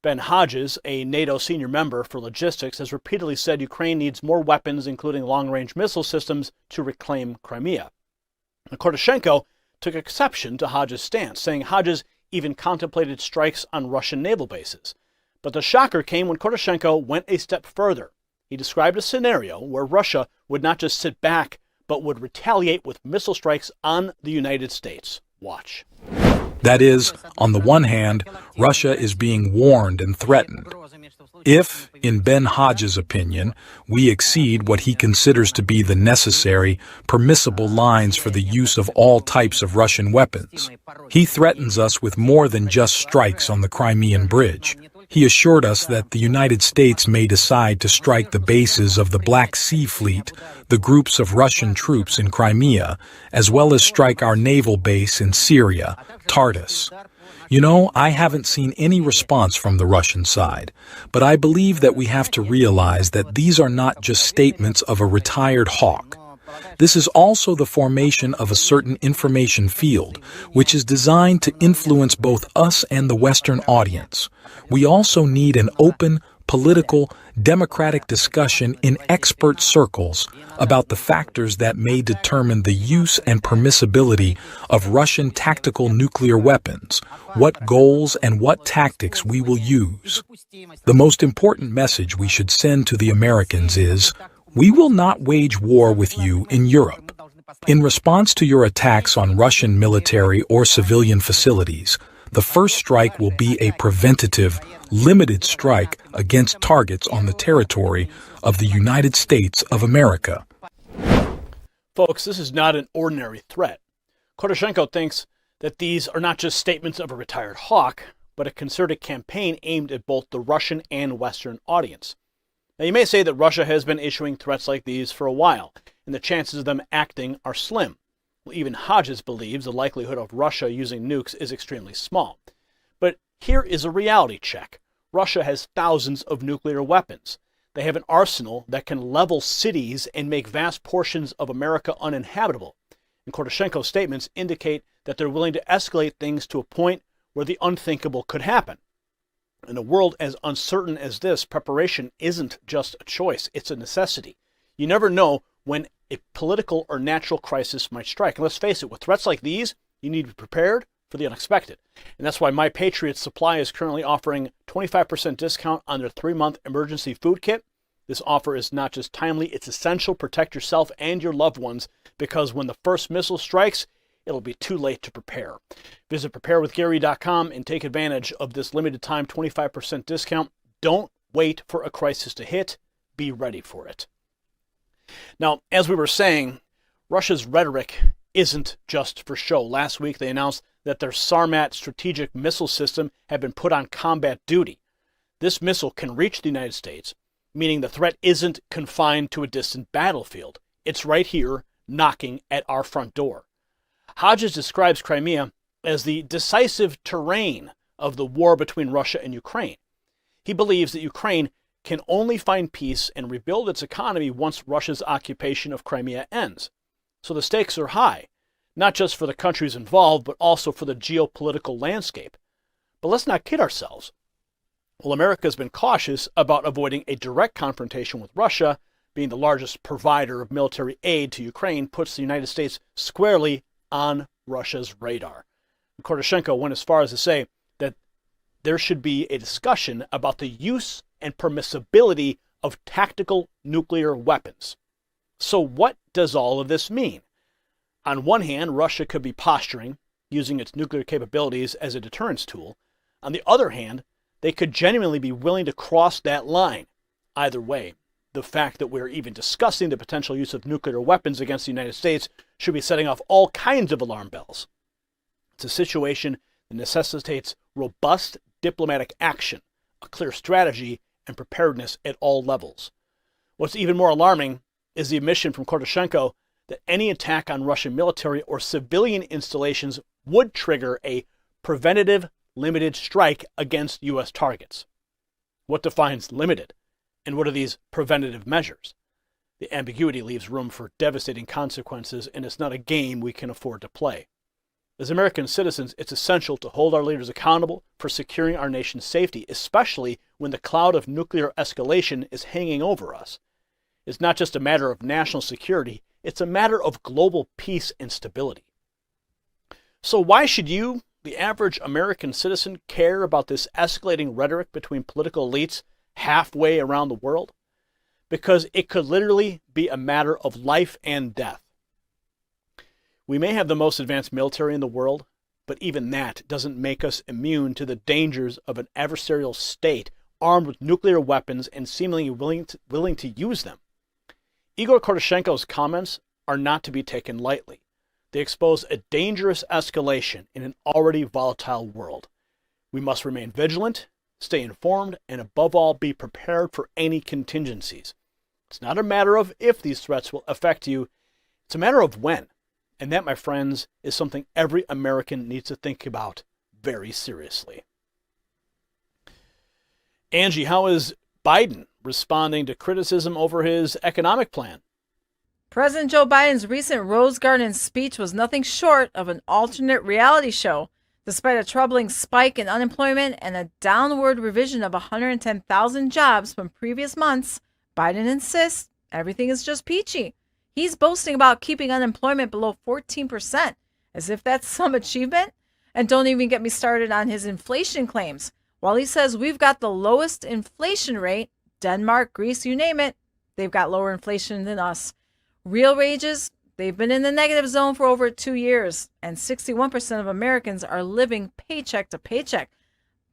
Ben Hodges, a NATO senior member for logistics, has repeatedly said Ukraine needs more weapons, including long-range missile systems, to reclaim Crimea. And Koroshenko took exception to Hodges' stance, saying Hodges even contemplated strikes on Russian naval bases. But the shocker came when Koroshenko went a step further. He described a scenario where Russia would not just sit back, but would retaliate with missile strikes on the United States. Watch. That is, on the one hand, Russia is being warned and threatened. If, in Ben Hodges' opinion, we exceed what he considers to be the necessary, permissible lines for the use of all types of Russian weapons, he threatens us with more than just strikes on the Crimean Bridge. He assured us that the United States may decide to strike the bases of the Black Sea Fleet, the groups of Russian troops in Crimea, as well as strike our naval base in Syria, Tartus. You know, I haven't seen any response from the Russian side, but I believe that we have to realize that these are not just statements of a retired hawk. This is also the formation of a certain information field, which is designed to influence both us and the Western audience. We also need an open, political, democratic discussion in expert circles about the factors that may determine the use and permissibility of Russian tactical nuclear weapons, what goals and what tactics we will use. The most important message we should send to the Americans is, we will not wage war with you in Europe. In response to your attacks on Russian military or civilian facilities, the first strike will be a preventative, limited strike against targets on the territory of the United States of America. Folks, this is not an ordinary threat. Koroshenko thinks that these are not just statements of a retired hawk, but a concerted campaign aimed at both the Russian and Western audience. Now, you may say that Russia has been issuing threats like these for a while, and the chances of them acting are slim. Well, even Hodges believes the likelihood of Russia using nukes is extremely small. But here is a reality check. Russia has thousands of nuclear weapons. They have an arsenal that can level cities and make vast portions of America uninhabitable. And Koroshenko's statements indicate that they're willing to escalate things to a point where the unthinkable could happen. In a world as uncertain as this, preparation isn't just a choice, it's a necessity. You never know when a political or natural crisis might strike. And let's face it, with threats like these, you need to be prepared for the unexpected. And that's why My Patriot Supply is currently offering 25% discount on their 3-month emergency food kit. This offer is not just timely, it's essential. Protect yourself and your loved ones, because when the first missile strikes, it'll be too late to prepare. Visit preparewithgary.com and take advantage of this limited time 25% discount. Don't wait for a crisis to hit. Be ready for it. Now, as we were saying, Russia's rhetoric isn't just for show. Last week, they announced that their Sarmat strategic missile system had been put on combat duty. This missile can reach the United States, meaning the threat isn't confined to a distant battlefield. It's right here, knocking at our front door. Hodges describes Crimea as the decisive terrain of the war between Russia and Ukraine. He believes that Ukraine can only find peace and rebuild its economy once Russia's occupation of Crimea ends. So the stakes are high, not just for the countries involved, but also for the geopolitical landscape. But let's not kid ourselves. While America has been cautious about avoiding a direct confrontation with Russia, being the largest provider of military aid to Ukraine puts the United States squarely on Russia's radar. Koroshenko went as far as to say that there should be a discussion about the use and permissibility of tactical nuclear weapons. So what does all of this mean? On one hand, Russia could be posturing, using its nuclear capabilities as a deterrence tool. On the other hand, they could genuinely be willing to cross that line. Either way, the fact that we're even discussing the potential use of nuclear weapons against the United States should be setting off all kinds of alarm bells. It's a situation that necessitates robust diplomatic action, clear strategy and preparedness at all levels. What's even more alarming is the admission from Poroshenko that any attack on Russian military or civilian installations would trigger a preventative limited strike against U.S. targets. What defines limited? And what are these preventative measures? The ambiguity leaves room for devastating consequences, and it's not a game we can afford to play. As American citizens, it's essential to hold our leaders accountable for securing our nation's safety, especially when the cloud of nuclear escalation is hanging over us. It's not just a matter of national security, it's a matter of global peace and stability. So why should you, the average American citizen, care about this escalating rhetoric between political elites halfway around the world? Because it could literally be a matter of life and death. We may have the most advanced military in the world, but even that doesn't make us immune to the dangers of an adversarial state armed with nuclear weapons and seemingly willing to use them. Igor Poroshenko's comments are not to be taken lightly. They expose a dangerous escalation in an already volatile world. We must remain vigilant, stay informed, and above all, be prepared for any contingencies. It's not a matter of if these threats will affect you, it's a matter of when. And that, my friends, is something every American needs to think about very seriously. Angie, how is Biden responding to criticism over his economic plan? President Joe Biden's recent Rose Garden speech was nothing short of an alternate reality show. Despite a troubling spike in unemployment and a downward revision of 110,000 jobs from previous months, Biden insists everything is just peachy. He's boasting about keeping unemployment below 14%, as if that's some achievement. And don't even get me started on his inflation claims. While he says we've got the lowest inflation rate, Denmark, Greece, you name it, they've got lower inflation than us. Real wages, they've been in the negative zone for over 2 years, and 61% of Americans are living paycheck to paycheck.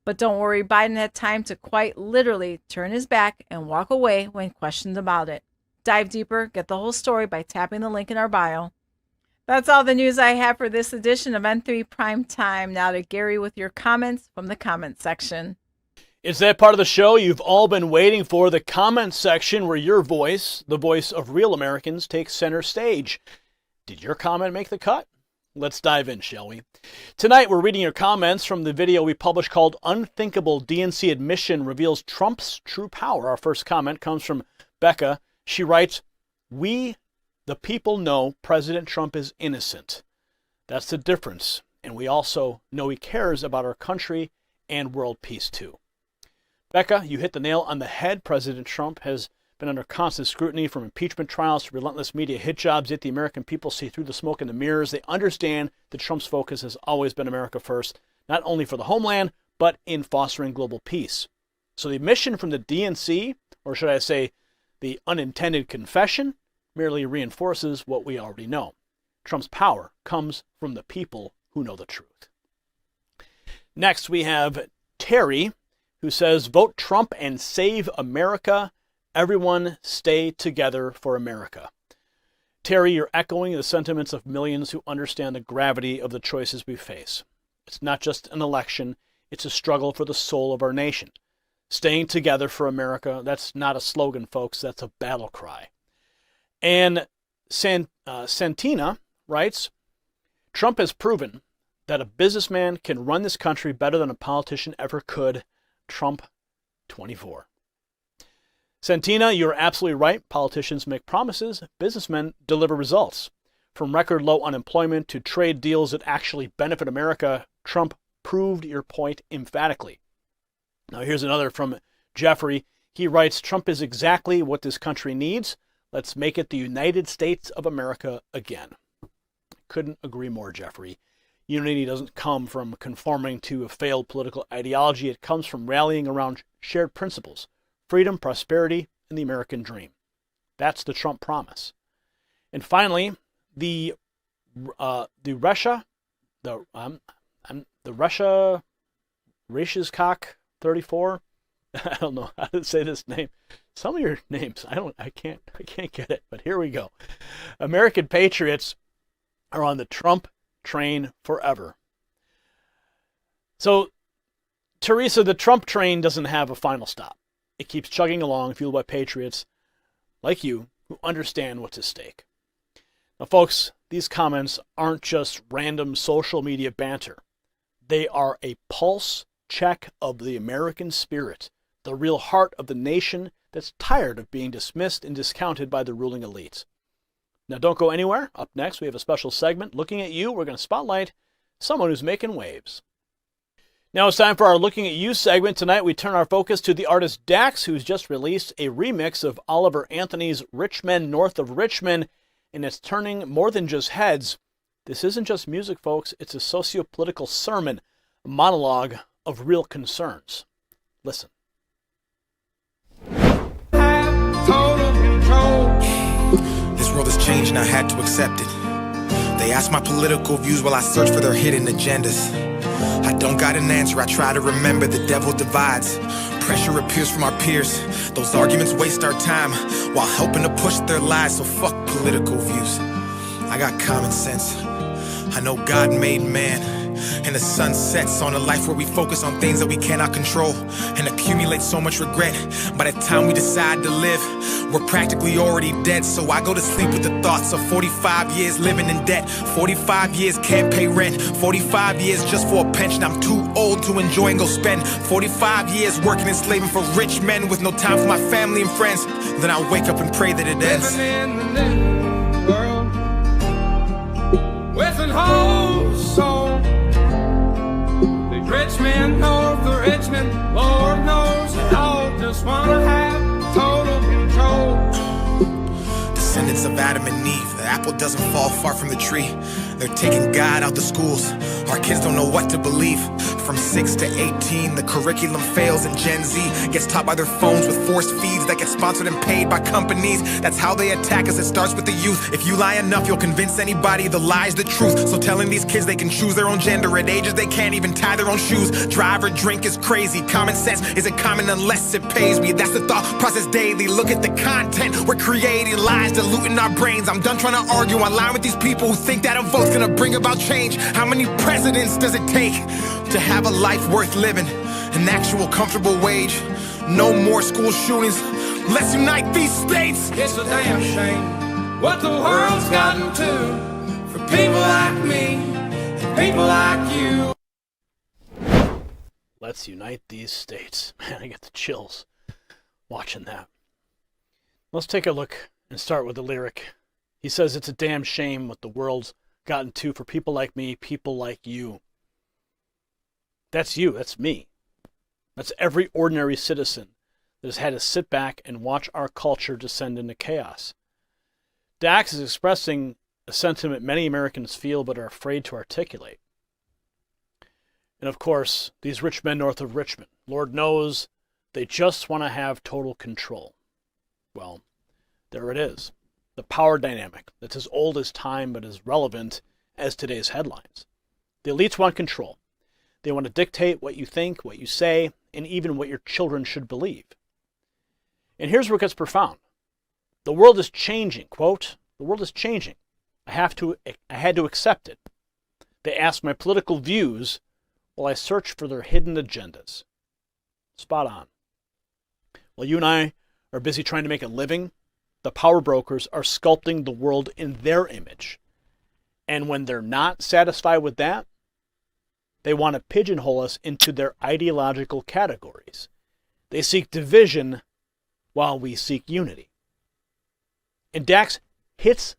But don't worry, Biden had time to quite literally turn his back and walk away when questioned about it. Dive deeper, get the whole story by tapping the link in our bio. That's all the news I have for this edition of N3 Prime Time. Now to Gary with your comments from the comment section. It's that part of the show you've all been waiting for, the comment section, where your voice, the voice of real Americans, takes center stage. Did your comment make the cut? Let's dive in, shall we? Tonight, we're reading your comments from the video we published called Unthinkable DNC Admission Reveals Trump's True Power. Our first comment comes from Becca. She writes, "We, the people, know President Trump is innocent. That's the difference. And we also know he cares about our country and world peace, too." Becca, you hit the nail on the head. President Trump has been under constant scrutiny, from impeachment trials to relentless media hit jobs, yet the American people see through the smoke and the mirrors. They understand that Trump's focus has always been America first, not only for the homeland, but in fostering global peace. So the admission from the DNC, or should I say the unintended confession, merely reinforces what we already know. Trump's power comes from the people who know the truth. Next, we have Terry, who says, "Vote Trump and save America. Everyone stay together for America." Terry, you're echoing the sentiments of millions who understand the gravity of the choices we face. It's not just an election, it's a struggle for the soul of our nation. Staying together for America, that's not a slogan, folks, that's a battle cry. And Santina writes, "Trump has proven that a businessman can run this country better than a politician ever could. Trump 24. Santina, you're absolutely right. Politicians make promises. Businessmen deliver results. From record low unemployment to trade deals that actually benefit America, Trump proved your point emphatically." Now here's another from Jeffrey. He writes, "Trump is exactly what this country needs. Let's make it the United States of America again." Couldn't agree more, Jeffrey. Unity doesn't come from conforming to a failed political ideology. It comes from rallying around shared principles: freedom, prosperity, and the American dream. That's the Trump promise. And finally, the Russia Rashizkak 34. I don't know how to say this name. Some of your names, I can't get it, but here we go. American patriots are on the Trump train forever. So Teresa, the Trump train doesn't have a final stop. It keeps chugging along, fueled by patriots like you who understand what's at stake. Now, folks, these comments aren't just random social media banter. They are a pulse check of the American spirit, the real heart of the nation that's tired of being dismissed and discounted by the ruling elites. Now, don't go anywhere. Up next, we have a special segment looking at you. We're going to spotlight someone who's making waves. Now it's time for our Looking at You segment. Tonight we turn our focus to the artist Dax, who's just released a remix of Oliver Anthony's Rich Men North of Richmond, and it's turning more than just heads. This isn't just music, folks. It's a socio-political sermon, a monologue of real concerns. Listen. Total control. This world has changed and I had to accept it. They ask my political views while I search for their hidden agendas. I don't got an answer, I try to remember the devil divides. Pressure appears from our peers. Those arguments waste our time while helping to push their lies, so fuck political views. I got common sense. I know God made man, and the sun sets on a life where we focus on things that we cannot control and accumulate so much regret. By the time we decide to live, we're practically already dead. So I go to sleep with the thoughts of 45 years living in debt, 45 years can't pay rent, 45 years just for a pension I'm too old to enjoy and go spend, 45 years working and slaving for rich men with no time for my family and friends. Then I wake up and pray that it ends. Living in the new world with an whole soul. The rich men north of Richmond, Lord knows they all just wanna have total control. Descendants of Adam and Eve, the apple doesn't fall far from the tree. They're taking God out the schools. Our kids don't know what to believe. From 6 to 18, the curriculum fails and Gen Z gets taught by their phones with forced feeds that get sponsored and paid by companies. That's how they attack us, it starts with the youth. If you lie enough, you'll convince anybody the lie's the truth. So telling these kids they can choose their own gender at ages they can't even tie their own shoes. Drive or drink is crazy. Common sense isn't common unless it pays me. That's the thought process daily. Look at the content. We're creating lies, diluting our brains. I'm done trying to argue online with these people who think that a vote's gonna bring about change. How many presidents does it take to have a life worth living? An actual comfortable wage. No more school shootings. Let's unite these states. It's a damn shame what the world's gotten to for people like me and people like you. Let's unite these states. Man, I get the chills watching that. Let's take a look and start with the lyric. He says it's a damn shame what the world's gotten to for people like me, people like you. That's you, that's me. That's every ordinary citizen that has had to sit back and watch our culture descend into chaos. Dax is expressing a sentiment many Americans feel but are afraid to articulate. And of course, these rich men north of Richmond, Lord knows they just want to have total control. Well, there it is. The power dynamic that's as old as time but as relevant as today's headlines. The elites want control. They want to dictate what you think, what you say, and even what your children should believe. And here's where it gets profound. The world is changing, quote, the world is changing. I had to accept it. They ask my political views while I search for their hidden agendas. Spot on. While you and I are busy trying to make a living, the power brokers are sculpting the world in their image. And when they're not satisfied with that, they want to pigeonhole us into their ideological categories. They seek division while we seek unity. And Dax hits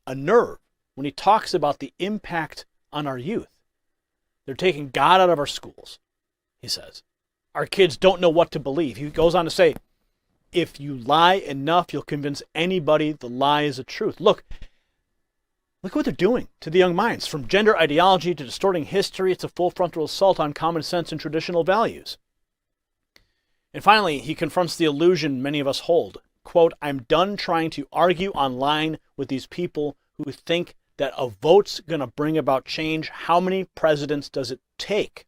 a nerve when he talks about the impact on our youth. They're taking God out of our schools, he says. Our kids don't know what to believe. He goes on to say, if you lie enough, you'll convince anybody the lie is the truth. Look what they're doing to the young minds. From gender ideology to distorting history, it's a full frontal assault on common sense and traditional values. And finally, he confronts the illusion many of us hold. Quote, I'm done trying to argue online with these people who think that a vote's going to bring about change. How many presidents does it take?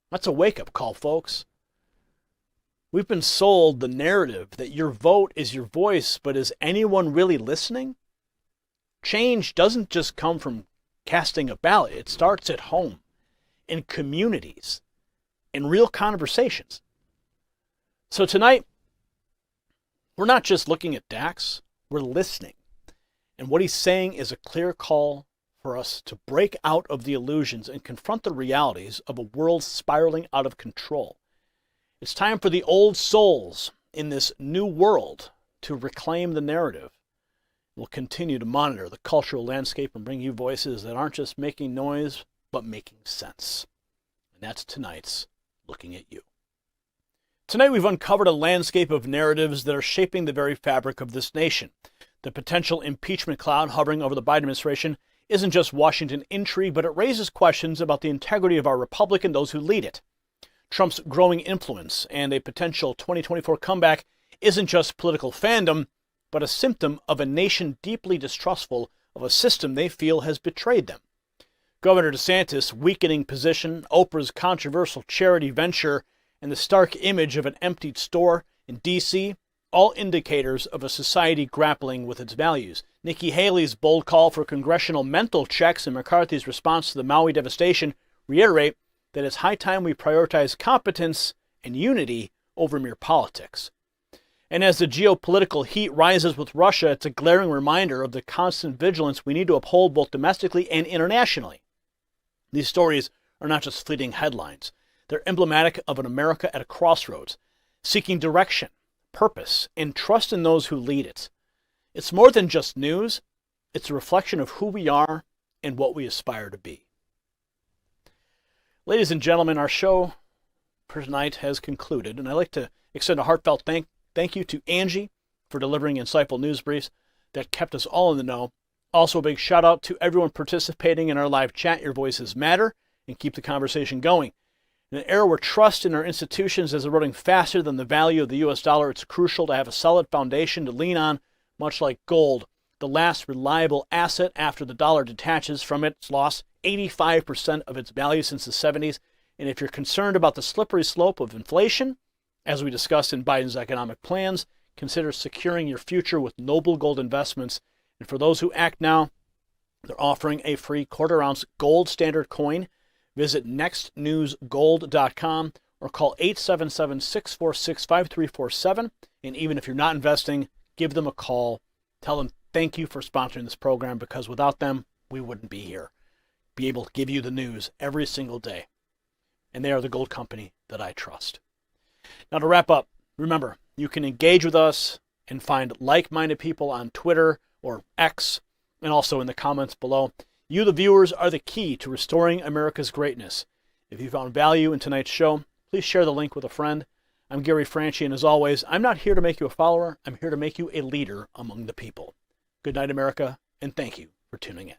That's a wake-up call, folks. We've been sold the narrative that your vote is your voice, but is anyone really listening? Change doesn't just come from casting a ballot. It starts at home, in communities. and real conversations. So tonight, we're not just looking at Dax, we're listening. And what he's saying is a clear call for us to break out of the illusions and confront the realities of a world spiraling out of control. It's time for the old souls in this new world to reclaim the narrative. We'll continue to monitor the cultural landscape and bring you voices that aren't just making noise, but making sense. And that's tonight's Looking at You. Tonight we've uncovered a landscape of narratives that are shaping the very fabric of this nation. The potential impeachment cloud hovering over the Biden administration isn't just Washington intrigue, but it raises questions about the integrity of our republic and those who lead it. Trump's growing influence and a potential 2024 comeback isn't just political fandom, but a symptom of a nation deeply distrustful of a system they feel has betrayed them. Governor DeSantis' weakening position, Oprah's controversial charity venture, and the stark image of an emptied store in D.C., all indicators of a society grappling with its values. Nikki Haley's bold call for congressional mental checks and McCarthy's response to the Maui devastation reiterate that it's high time we prioritize competence and unity over mere politics. And as the geopolitical heat rises with Russia, it's a glaring reminder of the constant vigilance we need to uphold both domestically and internationally. These stories are not just fleeting headlines. They're emblematic of an America at a crossroads, seeking direction, purpose, and trust in those who lead it. It's more than just news. It's a reflection of who we are and what we aspire to be. Ladies and gentlemen, our show for tonight has concluded, and I'd like to extend a heartfelt thank you to Angie for delivering insightful news briefs that kept us all in the know. Also, a big shout out to everyone participating in our live chat. Your voices matter and keep the conversation going. In an era where trust in our institutions is eroding faster than the value of the U.S. dollar, it's crucial to have a solid foundation to lean on, much like gold, the last reliable asset after the dollar detaches from it. It's lost 85% of its value since the 70s. And if you're concerned about the slippery slope of inflation, as we discussed in Biden's economic plans, consider securing your future with Noble Gold Investments. And for those who act now, they're offering a free quarter-ounce gold standard coin. Visit nextnewsgold.com or call 877-646-5347. And even if you're not investing, give them a call. Tell them thank you for sponsoring this program, because without them, we wouldn't be here. Be able to give you the news every single day. And they are the gold company that I trust. Now to wrap up, remember, you can engage with us and find like-minded people on Twitter or X, and also in the comments below. You, the viewers, are the key to restoring America's greatness. If you found value in tonight's show, please share the link with a friend. I'm Gary Franchi, and as always, I'm not here to make you a follower. I'm here to make you a leader among the people. Good night, America, and thank you for tuning in.